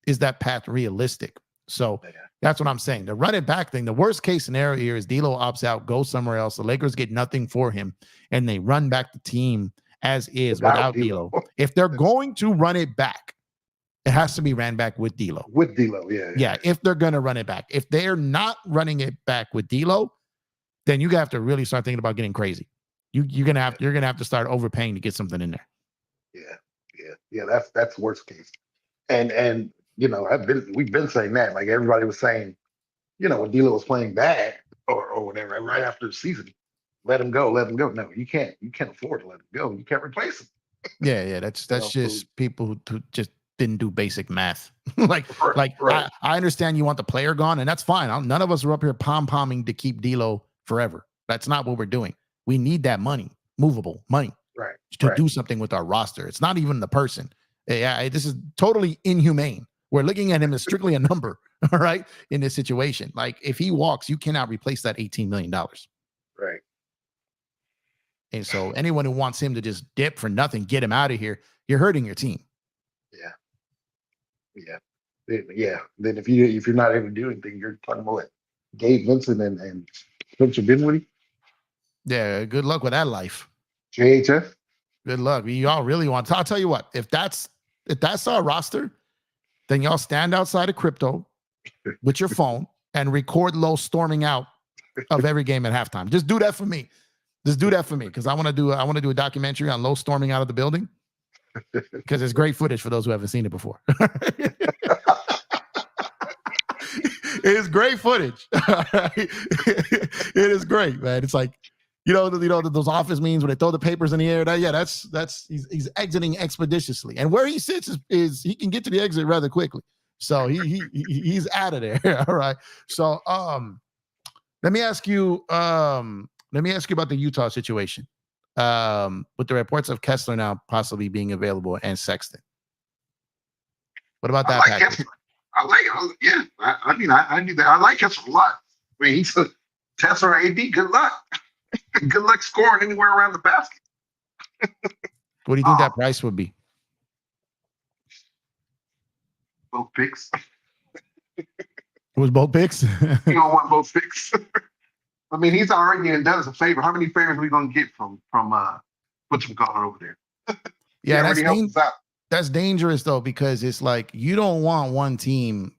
is that path realistic? So that's what I'm saying. The run it back thing, the worst case scenario here is D'Lo opts out, goes somewhere else. The Lakers get nothing for him, and they run back the team as is without D'Lo. If they're going to run it back, it has to be ran back with D'Lo. With D'Lo, yeah. If they're going to run it back. If they're not running it back with D'Lo, then you have to really start thinking about getting crazy. You're gonna have to start overpaying to get something in there. Yeah. That's worst case. And we've been saying that. Like everybody was saying, when D'Lo was playing bad or whatever, right after the season, let him go. No, you can't afford to let him go. You can't replace him. Yeah. That's just people who just didn't do basic math. I understand you want the player gone, and that's fine. None of us are up here pom-pomming to keep D'Lo forever. That's not what we're doing. We need that money, movable money, to do something with our roster. It's not even the person. Yeah, this is totally inhumane. We're looking at him as strictly a number, all right, in this situation. Like, if he walks, you cannot replace that $18 million. Right. And so anyone who wants him to just dip for nothing, get him out of here, you're hurting your team. Yeah. Then if you're not able to do anything, you're talking about what? Gabe Vincent and Spencer Dinwiddie? Yeah, good luck with that life. JHF? Good luck. Y'all really want to. I'll tell you what, if that's our roster, then y'all stand outside of crypto with your phone and record Low storming out of every game at halftime. Just do that for me. Because I want to do a documentary on Low storming out of the building. Because it's great footage for those who haven't seen it before. It is great footage. It is great, man. It's like, those office meetings where they throw the papers in the air. He's exiting expeditiously, and where he sits is he can get to the exit rather quickly. So he's out of there. All right. So let me ask you about the Utah situation. With the reports of Kessler now possibly being available and Sexton. What about that, Patrick? I knew that. I like Kessler a lot. I mean, he's a Kessler AD. Good luck. Good luck scoring anywhere around the basket. What do you think that price would be? Both picks. It was both picks? You don't want both picks. I mean, he's already done us a favor. How many favors are we going to get from whatchamacallit over there? Yeah, that's dangerous, though, because it's like you don't want one team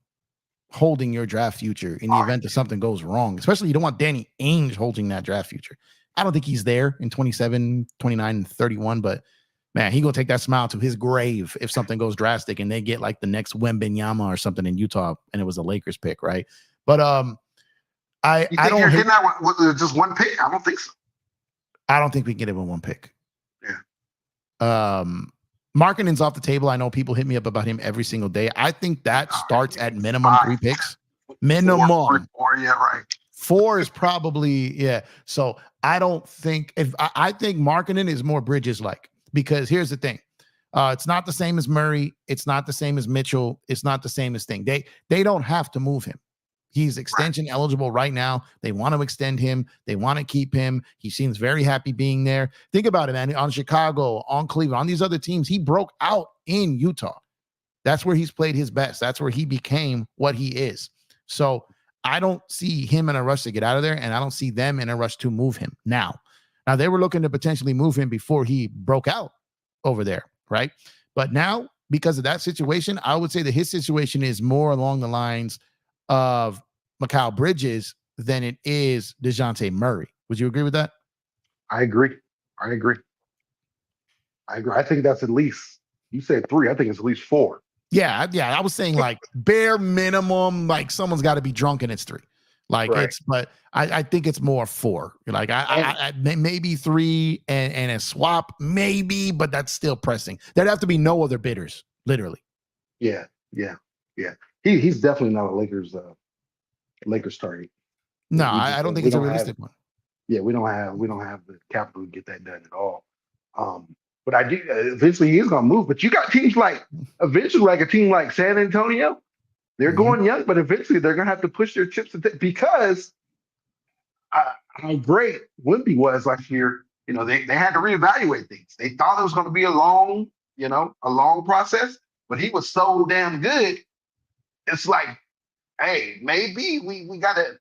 holding your draft future in the event that something goes wrong. Especially you don't want Danny Ainge holding that draft future. I don't think he's there in 27, 29, and 31, but man, he going to take that smile to his grave if something goes drastic and they get like the next Wembanyama or something in Utah and it was a Lakers pick, right? But I don't you're getting that with just one pick? I don't think so. I don't think we can get it with one pick. Yeah. Markkanen's off the table. I know people hit me up about him every single day. I think that starts at minimum 3 picks. Minimum. 4, yeah, right. 4 is probably, So I don't think I think Markkanen is more Bridges like, because here's the thing. It's not the same as Murray. It's not the same as Mitchell. It's not the same as Thing. They don't have to move him. He's extension eligible right now. They want to extend him. They want to keep him. He seems very happy being there. Think about it, man. On Chicago, on Cleveland, on these other teams, he broke out in Utah. That's where he's played his best. That's where he became what he is. So I don't see him in a rush to get out of there, and I don't see them in a rush to move him now. Now, they were looking to potentially move him before he broke out over there, right? But now because of that situation, I would say that his situation is more along the lines of Mikal Bridges than it is Dejounte Murray. Would you agree with that? I agree. I agree. I think that's at least, you said 3. I think it's at least 4. Yeah. I was saying like bare minimum, like someone's got to be drunk and it's 3. Like but I think it's more 4. Like I maybe 3 and a swap, maybe, but that's still pressing. There'd have to be no other bidders, literally. Yeah. He's definitely not a Lakers target. No, I don't think it's a realistic one. Yeah, we don't have the capital to get that done at all. But I do eventually he's gonna move. But you got teams like eventually, like a team like San Antonio, they're going young, but eventually they're gonna have to push their chips because how great Wemby was last year. You know, they had to reevaluate things. They thought it was going to be a long process, but he was so damn good. It's like, hey, maybe we got to,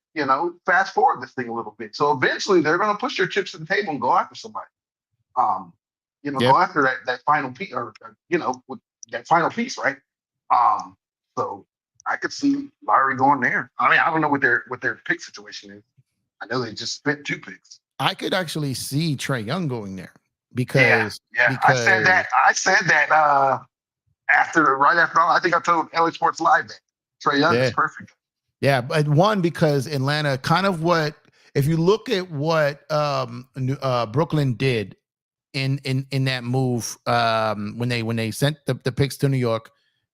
fast forward this thing a little bit. So eventually they're going to push their chips to the table and go after somebody. Go after that final piece with that final piece, right? So I could see Lowry going there. I mean, I don't know what their pick situation is. I know they just spent 2 picks. I could actually see Trey Young going there because I said that right after I think I told LA Sports Live that Trey Young is perfect. Yeah, but because Atlanta kind of if you look at what Brooklyn did in that move when they sent the picks to New York.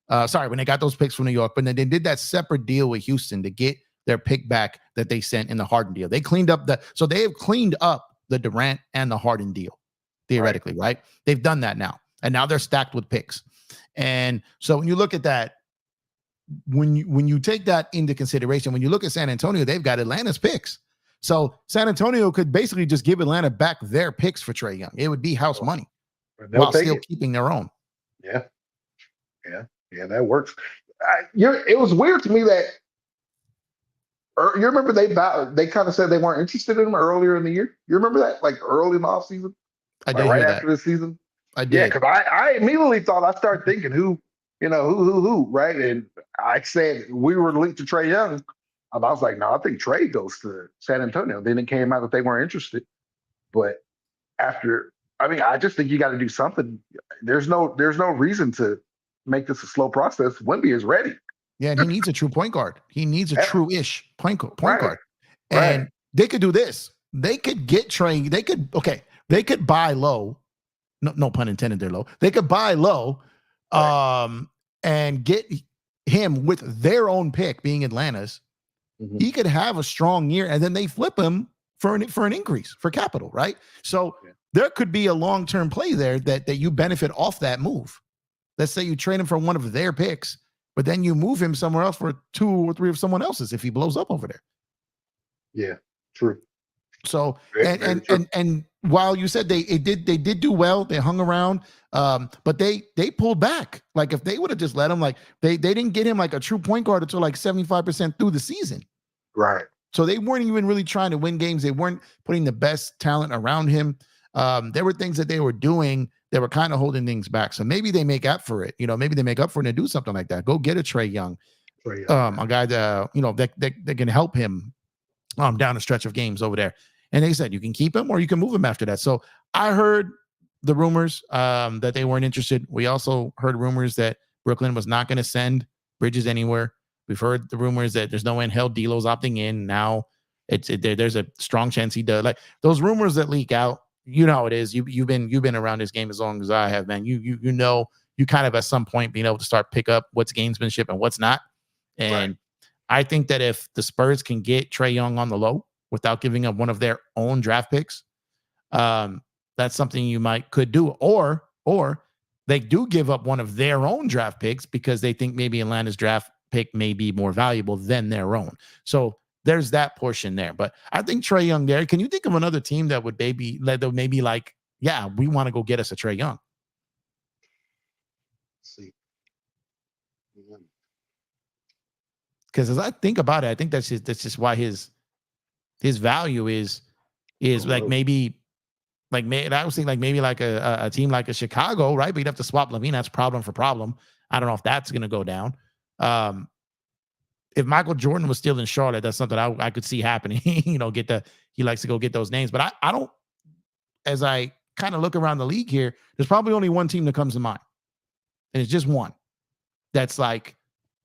When they got those picks from New York, but then they did that separate deal with Houston to get their pick back that they sent in the Harden deal. They have cleaned up the Durant and the Harden deal, theoretically, right? They've done that now. And now they're stacked with picks. And so when you look at that, when you take that into consideration, when you look at San Antonio, they've got Atlanta's picks. So San Antonio could basically just give Atlanta back their picks for Trey Young. It would be house money while still keeping their own. Yeah, that works. It was weird to me that you remember they kind of said they weren't interested in him earlier in the year. You remember that, like early in the offseason? I did hear after the season. I did. Yeah, because I immediately thought, I started thinking who, right? And I said we were linked to Trey Young. I was like, no, I think Trey goes to San Antonio. Then it came out that they weren't interested. But I just think you got to do something. There's no reason to make this a slow process. Wemby is ready. Yeah, and he needs a true point guard. He needs a true-ish point guard. And they could do this. They could get Trey. They could buy low. No pun intended there, low. They could buy low and get him with their own pick being Atlanta's. Mm-hmm. He could have a strong year, and then they flip him for an increase for capital, right? So there could be a long-term play there that you benefit off that move. Let's say you trade him for one of their picks, but then you move him somewhere else for 2 or 3 of someone else's if he blows up over there. Yeah, true. So and while you said they did do well, they hung around, but they pulled back. Like if they would have just let him, like they didn't get him like a true point guard until like 75% through the season. Right. So they weren't even really trying to win games. They weren't putting the best talent around him. There were things that they were doing that were kind of holding things back. So maybe they make up for it. Maybe they make up for it and do something like that. Go get a Trey Young, a guy that that can help him down a stretch of games over there. And they said you can keep him or you can move him after that. So I heard the rumors that they weren't interested. We also heard rumors that Brooklyn was not going to send Bridges anywhere. We've heard the rumors that there's no way in hell D'Lo's opting in. Now there's a strong chance he does. Like those rumors that leak out, you know how it is. You've been around this game as long as I have, man. You kind of at some point being able to start pick up what's gamesmanship and what's not. And I think that if the Spurs can get Trey Young on the low without giving up one of their own draft picks, that's something you could do. Or they do give up one of their own draft picks because they think maybe Atlanta's draft pick may be more valuable than their own. So there's that portion there. But I think Trey Young there. Can you think of another team that would maybe like, yeah, we want to go get us a Trey Young? Let's see. Because as I think about it, I think that's just why his value is like maybe Like I was thinking like maybe like a team like a Chicago, right? But you'd have to swap Levine. That's problem for problem. I don't know if that's going to go down. If Michael Jordan was still in Charlotte, that's something I could see happening. He likes to go get those names. But I don't, as I kind of look around the league here, there's probably only one team that comes to mind. And it's just one that's like,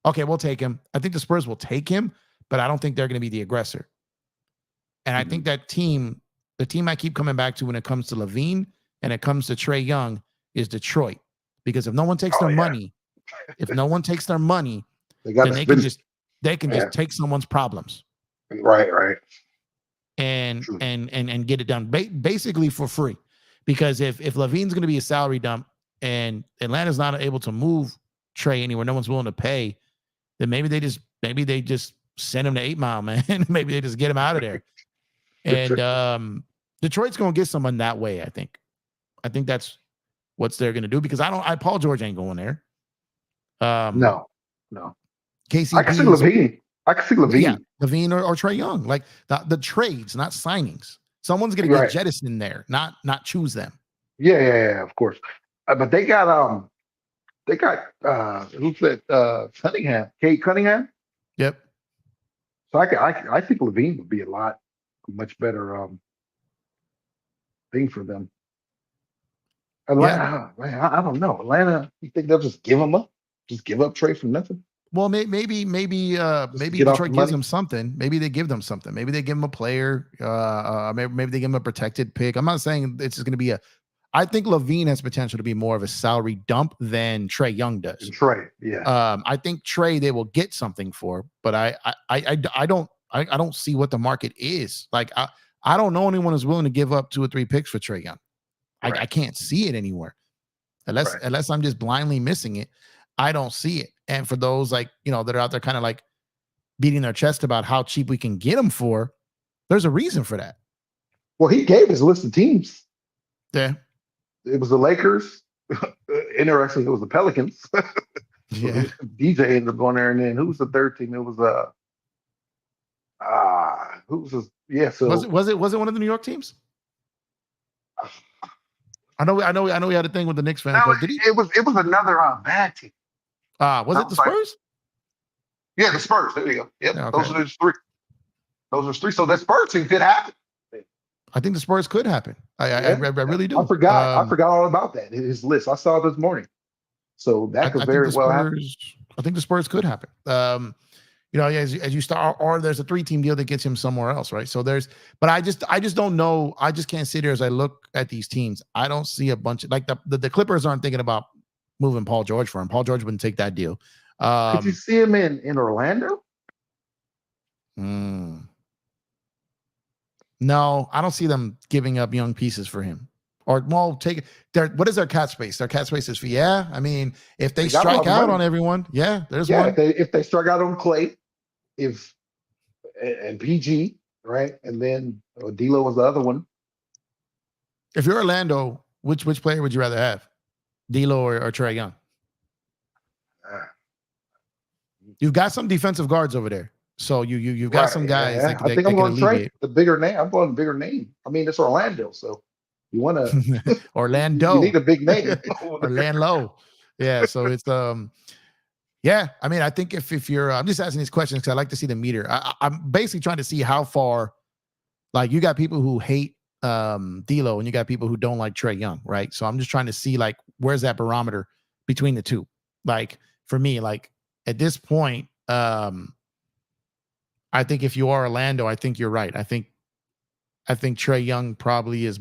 okay, we'll take him. I think the Spurs will take him, but I don't think they're going to be the aggressor. And I think that team, the team I keep coming back to when it comes to Levine and it comes to Trey Young is Detroit. Because if no one takes their money, they can just take someone's problems. Right. And get it done basically for free. Because if Levine's going to be a salary dump and Atlanta's not able to move Trey anywhere, no one's willing to pay, then maybe they just send him to 8 Mile, man. Maybe they just get him out of there. And Detroit's going to get someone that way, I think. I think that's what they're going to do because Paul George ain't going there. No. KCP, I can see Levine. Yeah, Levine or Trey Young. Like the trades, not signings. Someone's going to get jettisoned there, not choose them. Yeah, of course. But they got who's that? Cunningham, Kate Cunningham. Yep. So I think Levine would be a much better thing for them. Atlanta, man, I don't know. Atlanta, you think they'll just give him up? Just give up Trey for nothing? Well, maybe Detroit gives them something. Maybe they give them something. Maybe they give them a player. Maybe they give them a protected pick. I'm not saying it's going to be I think Levine has potential to be more of a salary dump than Trey Young does. Trey, yeah. I think Trey they will get something for, but I don't see what the market is. Like I don't know anyone who's willing to give up 2 or 3 picks for Trey Young. Right. I can't see it anywhere unless I'm just blindly missing it. I don't see it. And for those that are out there kind of like beating their chest about how cheap we can get them for, there's a reason for that. Well, he gave his list of teams. Yeah. It was the Lakers. Interesting, it was the Pelicans. Yeah. DJ ended up going there, and then who was the third team? It was who was this? Yeah, so was it one of the New York teams? I know we had a thing with the Knicks fan. No, it was another bad team. Was it the Spurs? Yeah, the Spurs. There you go. Yep. Yeah, okay. Those are 3. So that Spurs thing could happen. I think the Spurs could happen. I really do. I forgot all about that. His list. I saw it this morning. So that could very well happen. I think the Spurs could happen. As you start, or there's a 3-team deal that gets him somewhere else, right? So but I just don't know. I just can't sit here as I look at these teams. I don't see a bunch of like the Clippers aren't thinking about moving Paul George for him. Paul George wouldn't take that deal. Did you see him in Orlando? No, I don't see them giving up young pieces for him. Or what is their cap space? Their cap space is for I mean, if they strike out on everyone, there's one. If they strike out on Clay, and PG, right? And then D'Lo was the other one. If you're Orlando, which player would you rather have? D'Lo or Trey Young? You've got some defensive guards over there. So you've got some guys that I think I'm going to Trey, the bigger name. I'm going bigger name. I mean, it's Orlando, so you want to Orlando. You need a big name. Orlando. Yeah. So it's I mean, I think if you're I'm just asking these questions because I like to see the meter. I'm basically trying to see how far, like, you got people who hate D'Lo and you got people who don't like Trey Young, right? So I'm just trying to see, like, where's that barometer between the two? Like, for me, like, at this point, I think if you are Orlando, I think you're right. I think Trey Young probably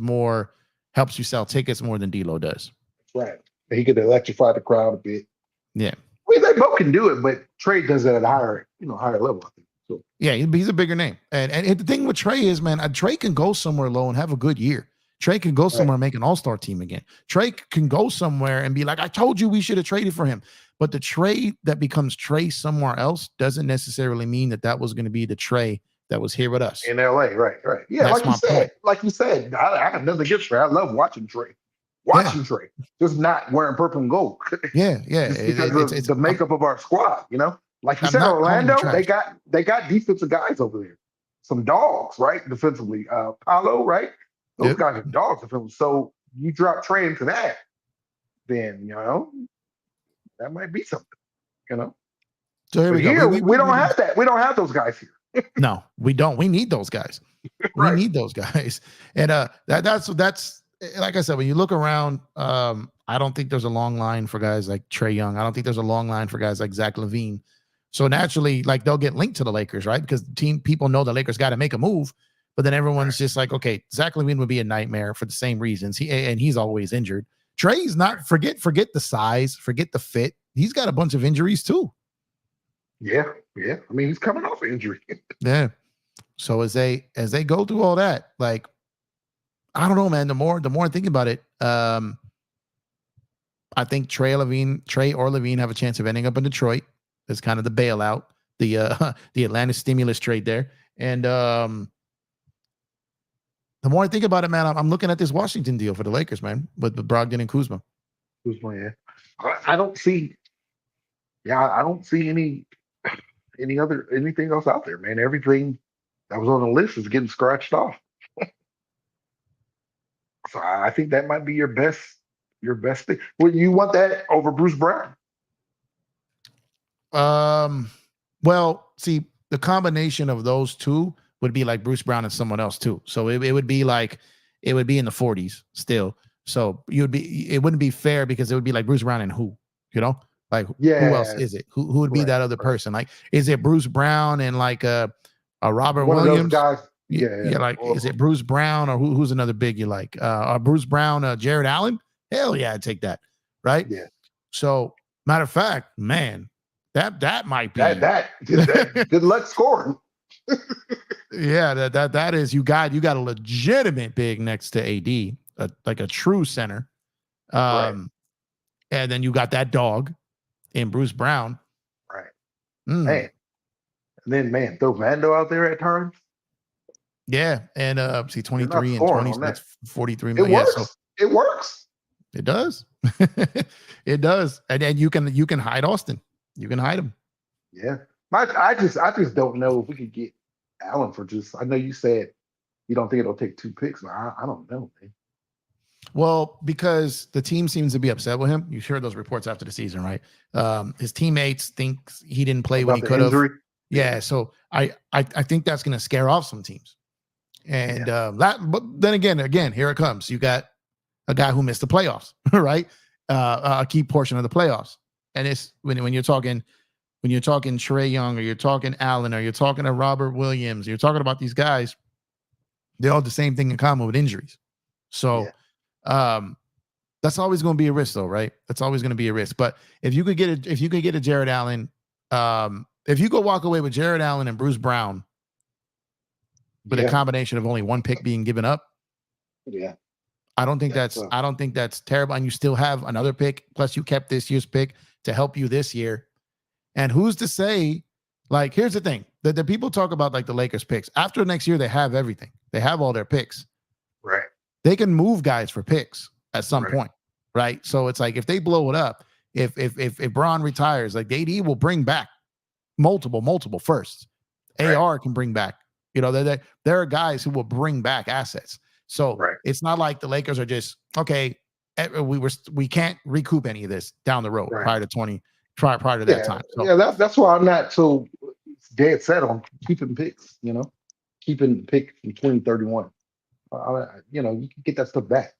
helps you sell tickets more than D'Lo does. Right. He could electrify the crowd a bit. Yeah. I mean, they both can do it, but Trey does it at a higher level, I think. So. Yeah, he's a bigger name. And the thing with Trey is, man, Trey can go somewhere low and have a good year. Trey can go somewhere and make an all-star team again. Trey can go somewhere and be like, I told you we should have traded for him. But the trade that becomes Trey somewhere else doesn't necessarily mean that was going to be the Trey that was here with us. In LA, right. Yeah, like you said, I have nothing against Trey. I love watching Trey. Trey. Just not wearing purple and gold. Yeah. Because it's the makeup of our squad, Like you said, Orlando, they got defensive guys over there. Some dogs, right? Defensively. Paolo, right? Those guys are dogs. So you drop Trey into that, then that might be something. So here But we go. here we don't have that. We don't have those guys here. No, we don't. We need those guys. We Right. need those guys. And that's like I said, when you look around, I don't think there's a long line for guys like Trey Young. I don't think there's a long line for guys like Zach LaVine. So naturally, like they'll get linked to the Lakers, right? Because people know the Lakers got to make a move. But then everyone's just like, okay, Zach LaVine would be a nightmare for the same reasons. He's always injured. Trey's not. Forget the size, forget the fit. He's got a bunch of injuries too. Yeah. I mean, he's coming off an injury. Yeah. So as they go through all that, like, I don't know, man. The more I think about it, I think Trey or LaVine have a chance of ending up in Detroit. That's kind of the bailout, the Atlanta stimulus trade there. And the more I think about it, man, I'm looking at this Washington deal for the Lakers, man, with Brogdon and Kuzma. Yeah. I don't see. Yeah, I don't see anything else out there, man. Everything that was on the list is getting scratched off. So I think that might be your best thing. Well, you want that over Bruce Brown? Well, see, the combination of those two would be like Bruce Brown and someone else too. So it would be like, it would be in the 40s still. So it wouldn't be fair because it would be like Bruce Brown and who, like who else is it? Who would be that other person? Like, is it Bruce Brown and like a Robert One Williams? of those guys. Yeah. Like, is it Bruce Brown or who's another big you like? Bruce Brown, Jared Allen? Hell yeah, I'd take that. Right? Yeah. So matter of fact, man, that might be that good luck scoring. Yeah, that is, you got a legitimate big next to AD, like a true center. And then you got that dog in Bruce Brown. Right. Man. And then throw Vando out there at times. Yeah. And 23 and 20, so that's 43 million. It works. It works. It does. It does. And you can hide Austin. You can hide him. Yeah. I just don't know if we could get Allen for just, I know you said you don't think it'll take 2 picks, but I don't know, man. Well, because the team seems to be upset with him. You heard those reports after the season, right? His teammates think he didn't play when he could have. Yeah, so I think that's going to scare off some teams. And but then again, here it comes. You got a guy who missed the playoffs, right? A key portion of the playoffs. And it's when you're talking Trey Young, or you're talking Allen, or you're talking to Robert Williams, you're talking about these guys, they all have the same thing in common with injuries. So that's always going to be a risk, though, right? That's always going to be a risk. But if you could get a Jared Allen, if you go walk away with Jared Allen and Bruce Brown with a combination of only 1 pick being given up, I don't think that's terrible. And you still have another pick, plus you kept this year's pick to help you this year. And who's to say, like, here's the thing, that the people talk about like the Lakers picks. After next year, they have everything. They have all their picks. Right. They can move guys for picks at some point. Right. So it's like, if they blow it up, if Bron retires, like AD will bring back multiple firsts. AR can bring back, there are guys who will bring back assets. So it's not like the Lakers are just, okay, we can't recoup any of this down the road prior to that time. So, that's why I'm not so dead set on keeping picks, keeping the pick from 2031. You can get that stuff back.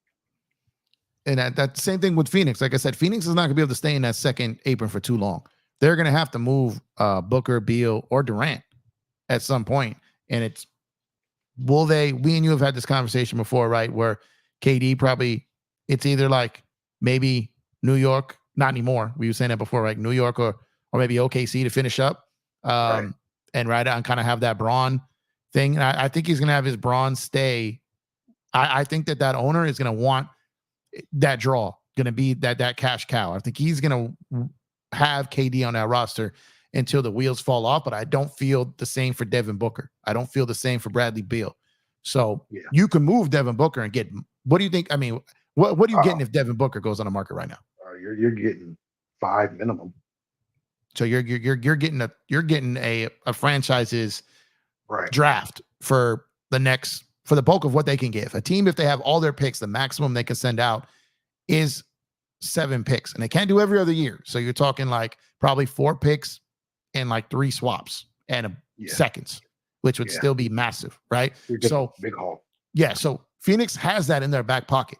And that same thing with Phoenix. Like I said, Phoenix is not going to be able to stay in that second apron for too long. They're going to have to move Booker, Beal, or Durant at some point. And we and you have had this conversation before, right? Where KD probably, it's either like maybe New York, not anymore. We were saying that before, right? New York or maybe OKC to finish up and ride out and kind of have that Bron thing. And I think he's going to have his Bron stay. I think that owner is going to want that draw, going to be that cash cow. I think he's going to have KD on that roster until the wheels fall off, but I don't feel the same for Devin Booker. I don't feel the same for Bradley Beal. So you can move Devin Booker and get, what do you think? I mean, what are you getting if Devin Booker goes on the market right now? You're getting 5 minimum. So you're getting a franchise's draft for the next for the bulk of what they can give. A team, if they have all their picks, the maximum they can send out is 7 picks, and they can't do every other year. So you're talking like probably 4 picks and like 3 swaps and seconds, which would still be massive, right? So big haul. Yeah, so Phoenix has that in their back pocket.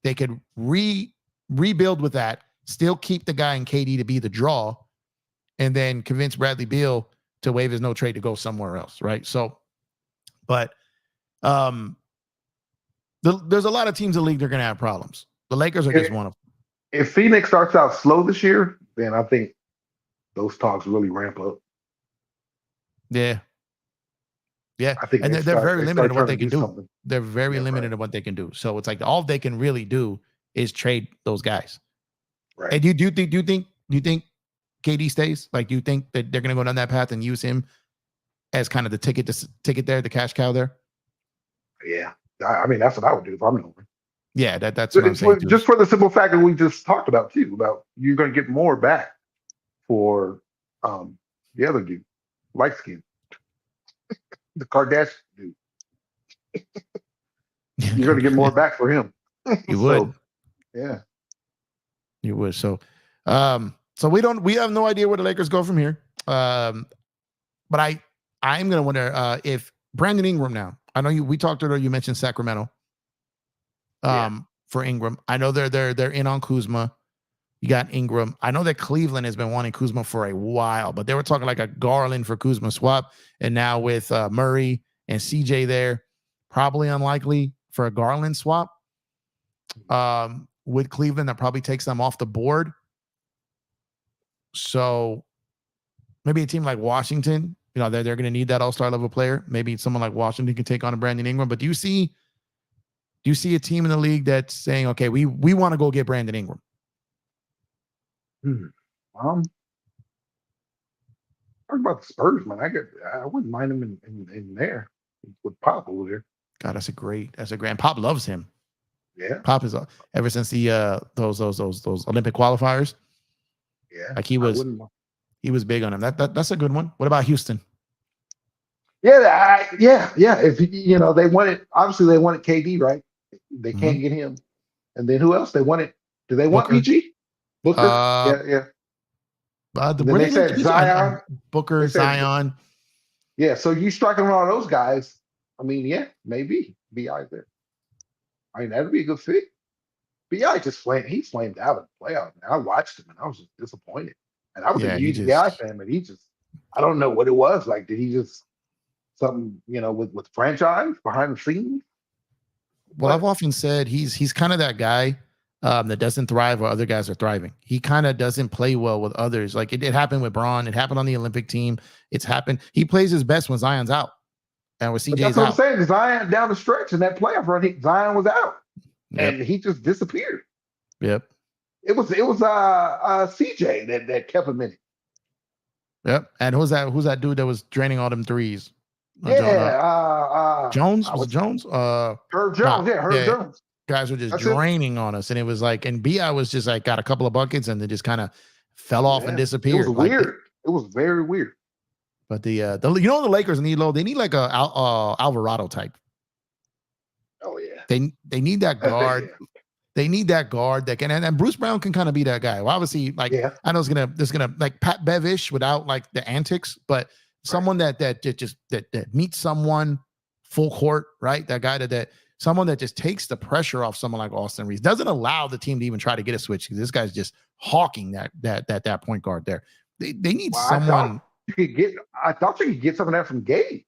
They could rebuild with that, still keep the guy in KD to be the draw, and then convince Bradley Beal to waive his no trade to go somewhere else, right? So, but there's a lot of teams in the league that are going to have problems. The Lakers are just one of them. If Phoenix starts out slow this year, then I think those talks really ramp up. Yeah. I think and they're very limited in what they can do. Something. They're very limited in what they can do. So it's like all they can really do is trade those guys. Right. And do you think KD stays? Like, do you think that they're going to go down that path and use him as kind of the ticket there, the cash cow there? Yeah. I mean, that's what I would do if I'm Nolan. Yeah, that's what I'm saying. Just for the simple fact that we just talked about too, about you're going to get more back for the other dude, light skin, the Kardashian dude. You're going to get more back for him. You would. Yeah. You would. So we have no idea where the Lakers go from here. But I'm going to wonder if Brandon Ingram now. I know we talked earlier, you mentioned Sacramento. For Ingram. I know they're in on Kuzma. You got Ingram. I know that Cleveland has been wanting Kuzma for a while, but they were talking like a Garland for Kuzma swap. And now with Murray and CJ there, probably unlikely for a Garland swap. With Cleveland, that probably takes them off the board. So maybe a team like Washington, they're going to need that all-star level player. Maybe someone like Washington can take on a Brandon Ingram. But do you see a team in the league that's saying, okay, we want to go get Brandon Ingram? Talk about the Spurs, man. I wouldn't mind him in there with Pop over there. God, that's a great. And Pop loves him. Yeah, Pop is ever since the those Olympic qualifiers. Yeah, like he was big on him. That's a good one. What about Houston? Yeah. If they wanted, obviously they wanted KD, right? They can't get him, and then who else they wanted? Do they want PG? Booker? Yeah. Then they said Zion, Booker, Zion. Yeah, so you striking all those guys. I mean, yeah, maybe BI there. I mean, that'd be a good fit. BI he flamed out in the playoffs. I watched him and I was just disappointed. And I was a huge BI fan, but I don't know what it was. Like, did he just something, with franchise behind the scenes? Well, I've often said he's kind of that guy that doesn't thrive where other guys are thriving. He kind of doesn't play well with others. Like it happened with Bron. It happened on the Olympic team. It's happened. He plays his best when Zion's out. And with CJ's out. That's what I'm saying. Zion down the stretch in that playoff run, Zion was out. Yep. And he just disappeared. Yep. It was CJ that kept him in it. Yep. And who's that dude that was draining all them threes? Jones? Was it Jones? Herb Jones. Herb Jones. Guys were just draining on us. And it was like, and BI was just like got a couple of buckets and then just kind of fell off and disappeared. It was weird. It was very weird. But the Lakers need they need like a Alvarado type. Oh yeah. They need that guard. They need that guard that can, and Bruce Brown can kind of be that guy. Well, obviously, I know it's gonna like Pat Bevish without like the antics, but someone that meets someone full court, right? That guy that someone that just takes the pressure off someone like Austin Reeves, doesn't allow the team to even try to get a switch because this guy's just hawking that point guard there. They need someone. I thought you could get some of that from Gabe,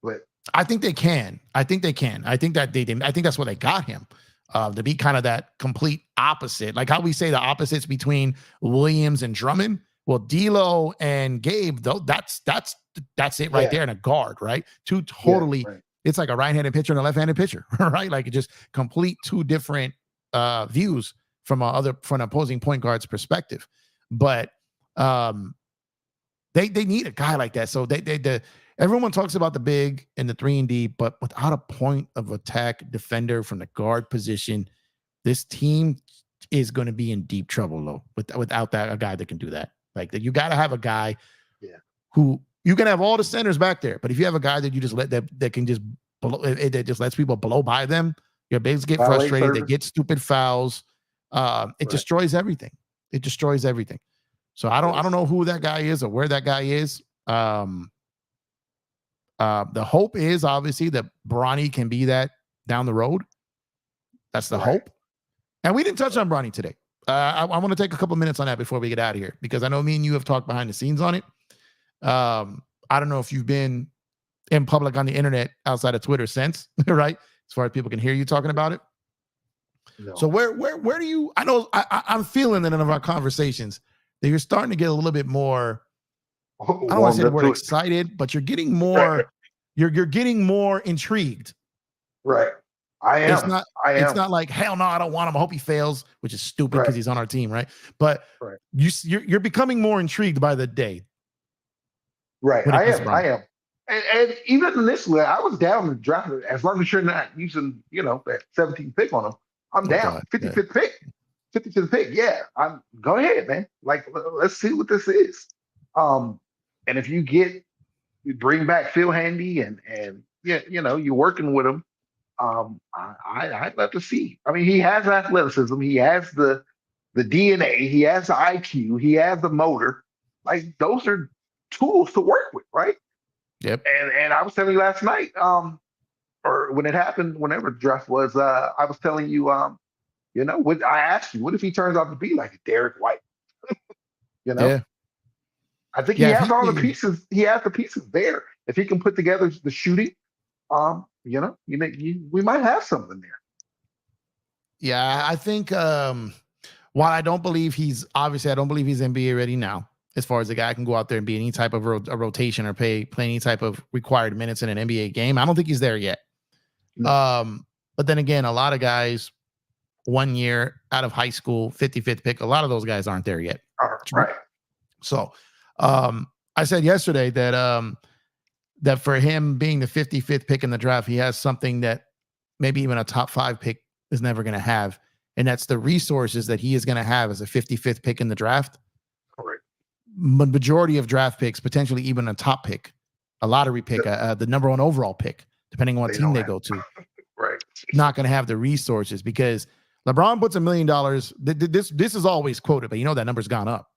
but I think they can. I think that's what they got him. To be kind of that complete opposite, like how we say the opposites between Williams and Drummond. Well, D'Lo and Gabe, though, that's it right there in a guard, right? Two totally. Right. It's like a right-handed pitcher and a left-handed pitcher, right? Like it just complete two different views from an opposing point guard's perspective. But they need a guy like that. So everyone talks about the big and the 3-and-D, but without a point of attack defender from the guard position, this team is going to be in deep trouble, though, without a guy that can do that. Like that, you got to have a guy who you can have all the centers back there, but if you have a guy that you just let that can just it just lets people blow by them. Your bigs get Valet frustrated. They service. get stupid fouls. It Right. destroys everything. It destroys everything. So I don't know who that guy is or where that guy is. The hope is obviously that Bronny can be that down the road. That's the hope. And we didn't touch on Bronny today. I want to take a couple minutes on that before we get out of here, because I know me and you have talked behind the scenes on it. I don't know if you've been in public on the internet outside of Twitter since, right? As far as people can hear you talking about it. No. So where do you, I know I'm feeling that in our conversations that you're starting to get a little bit more, I don't want to say the word excited, but you're getting more, you're getting more intrigued. Right. I am. It's not like, hell no, I don't want him. I hope he fails, which is stupid because he's on our team, right? But you're becoming more intrigued by the day. Right. I am. And even initially, I was down to draft it. As long as you're not using, that 17th pick on him, I'm down. 55th pick. 55th pick. Yeah. Go ahead, man. Like, let's see what this is. And if you bring back Phil Handy and you're working with him, I'd love to see. I mean, he has athleticism, he has the DNA, he has the IQ, he has the motor. Like, those are tools to work with, right? Yep. And I was telling you last night, or when it happened, whenever the draft was, I was telling you, I asked you, what if he turns out to be like a Derek White? Yeah. I think he has all the pieces. He has the pieces there. If he can put together the shooting, we might have something there. Yeah, I think while I don't believe he's NBA ready now, as far as the guy can go out there and be any type of a rotation or play any type of required minutes in an NBA game. I don't think he's there yet. No. But then again, a lot of guys 1 year out of high school, 55th pick, a lot of those guys aren't there yet. Right. So I said yesterday that for him being the 55th pick in the draft, he has something that maybe even a top 5 pick is never going to have. And that's the resources that he is going to have as a 55th pick in the draft. Correct. Majority of draft picks, potentially even a top pick, a lottery pick, the number 1 overall pick, depending on what team they go to. Right. Not going to have the resources, because LeBron puts $1 million. This is always quoted, but that number's gone up.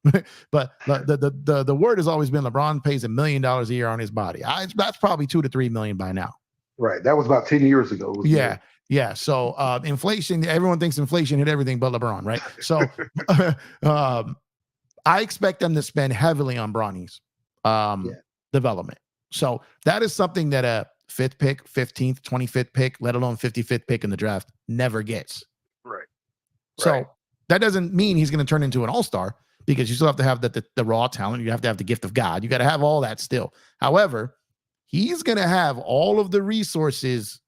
But the word has always been LeBron pays $1 million a year on his body. That's probably $2 to $3 million by now. Right. That was about 10 years ago. Yeah. So inflation, everyone thinks inflation hit everything but LeBron, right? So I expect them to spend heavily on Bronny's development. So that is something that a 5th pick, 15th, 25th pick, let alone 55th pick in the draft never gets. Right. So that doesn't mean he's going to turn into an all-star, because you still have to have the raw talent. You have to have the gift of God. You got to have all that still. However, he's going to have all of the resources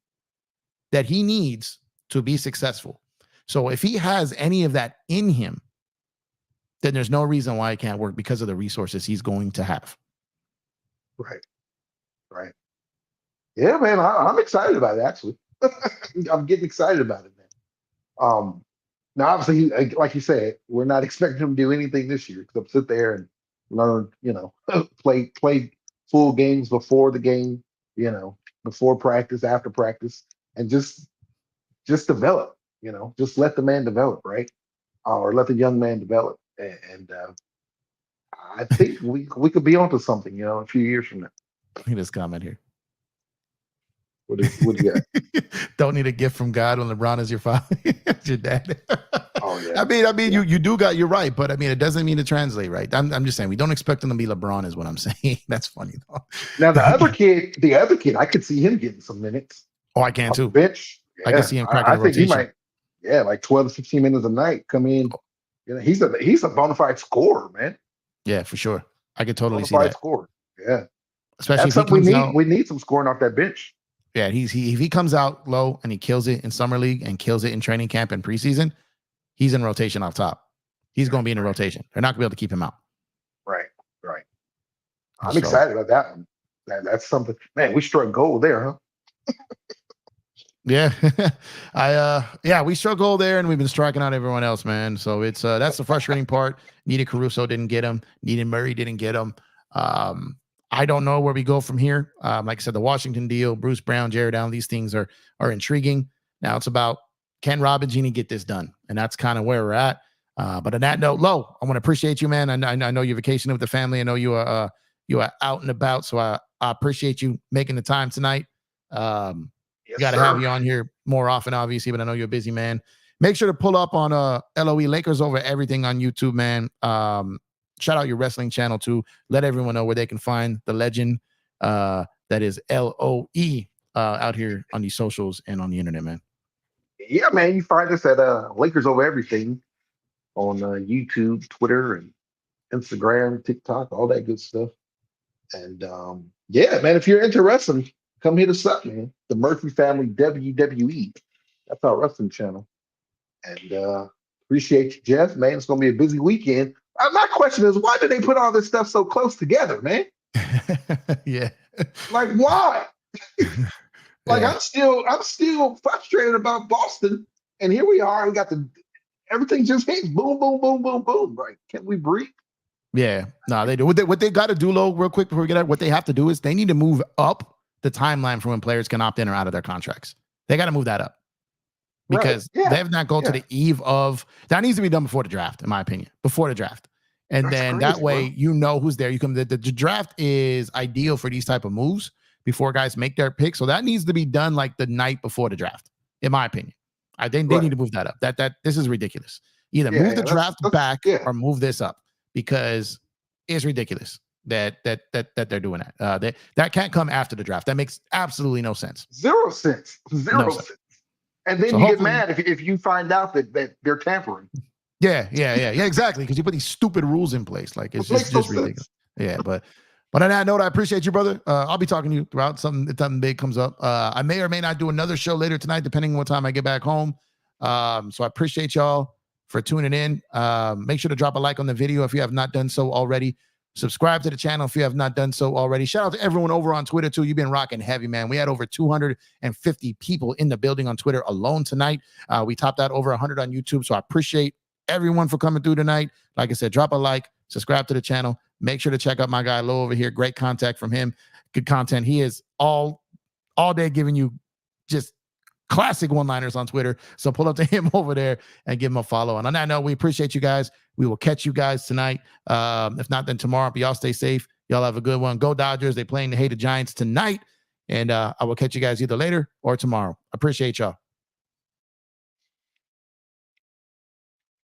that he needs to be successful. So if he has any of that in him, then there's no reason why it can't work, because of the resources he's going to have. Right. Yeah, man, I'm excited about it, actually. I'm getting excited about it, man. Now, obviously, like you said, we're not expecting him to do anything this year, because he'll sit there and learn, play full games before the game, before practice, after practice, and just develop, just let the man develop, right? Or let the young man develop. And I think we could be onto something, a few years from now. Look at this comment here. What do you got? Don't need a gift from God when LeBron is your father, your dad. Oh yeah. I mean, you're right, but I mean, it doesn't mean to translate, right? I'm just saying we don't expect him to be LeBron, is what I'm saying. That's funny though. Now the other kid, I could see him getting some minutes. Oh, I can too. Bench. Yeah. I can see him cracking the rotation. He might, like 12 to 15 minutes a night come in. He's a bona fide scorer, man. Yeah, for sure. I could totally see that. Scorer. Yeah. Especially that's something we need. We need some scoring off that bench. Yeah, if he comes out low and he kills it in summer league and kills it in training camp and preseason, he's in rotation off top. He's going to be in a rotation. They're not going to be able to keep him out. Right. I'm excited about that one. That's something. Man, we struck gold there, huh? Yeah. We struck gold there, and we've been striking out everyone else, man. So it's that's the frustrating part. Needed Caruso, didn't get him. Needed Murray, didn't get him. I don't know where we go from here. Like I said, the Washington deal, Bruce Brown, Jared Allen, these things are intriguing. Now it's about, can Rob and Jeannie get this done? And that's kind of where we're at. But on that note, Lo, I want to appreciate you, man. I know you're vacationing with the family. I know you are out and about. So I appreciate you making the time tonight. Yes, got to have you on here more often, obviously, but I know you're a busy man. Make sure to pull up on LOE Lakers over everything on YouTube, man. Shout out your wrestling channel too. Let everyone know where they can find the legend that is LOE out here on these socials and on the internet, man. Yeah, man. You find us at Lakers Over Everything on YouTube, Twitter, and Instagram, TikTok, all that good stuff. And yeah, man, if you're into wrestling, come hit us up, man. The Murphy Family WWE. That's our wrestling channel. And appreciate you, Jeff, man. It's going to be a busy weekend. My question is, why do they put all this stuff so close together, man? Yeah. Like, why? Like, Yeah. I'm still frustrated about Boston. And here we are. We got everything just hit. Boom, boom, boom, boom, boom. Like, can we breathe? Yeah. No, they do. What they got to do, Lo, real quick before we get out, what they have to do is they need to move up the timeline for when players can opt in or out of their contracts. They got to move that up. Because they have not gone to the eve of, that needs to be done before the draft, in my opinion, before the draft. And that's then crazy, that way, bro. You know who's there. You come, the draft is ideal for these type of moves before guys make their pick. So that needs to be done like the night before the draft, in my opinion. I think they need to move that up. This is ridiculous. Either move the draft back or move this up, because it's ridiculous that they're doing that. That can't come after the draft. That makes absolutely no sense. Zero sense. And then you get mad if you find out that they're tampering. Yeah, exactly. Because you put these stupid rules in place. Like, it's just ridiculous. Yeah, but on that note, I appreciate you, brother. I'll be talking to you throughout if something big comes up. I may or may not do another show later tonight, depending on what time I get back home. So I appreciate y'all for tuning in. Make sure to drop a like on the video if you have not done so already. Subscribe to the channel if you have not done so already. Shout out to everyone over on Twitter, too. You've been rocking heavy, man. We had over 250 people in the building on Twitter alone tonight. We topped out over 100 on YouTube, so I appreciate everyone for coming through tonight. Like I said, drop a like, subscribe to the channel. Make sure to check out my guy, Lo, over here. Great contact from him. Good content. He is all day giving you just classic one-liners on Twitter. So pull up to him over there and give him a follow. And on that note, we appreciate you guys. We will catch you guys tonight. If not, then tomorrow. But y'all stay safe. Y'all have a good one. Go Dodgers. They playing the hated Giants tonight. And I will catch you guys either later or tomorrow. Appreciate y'all.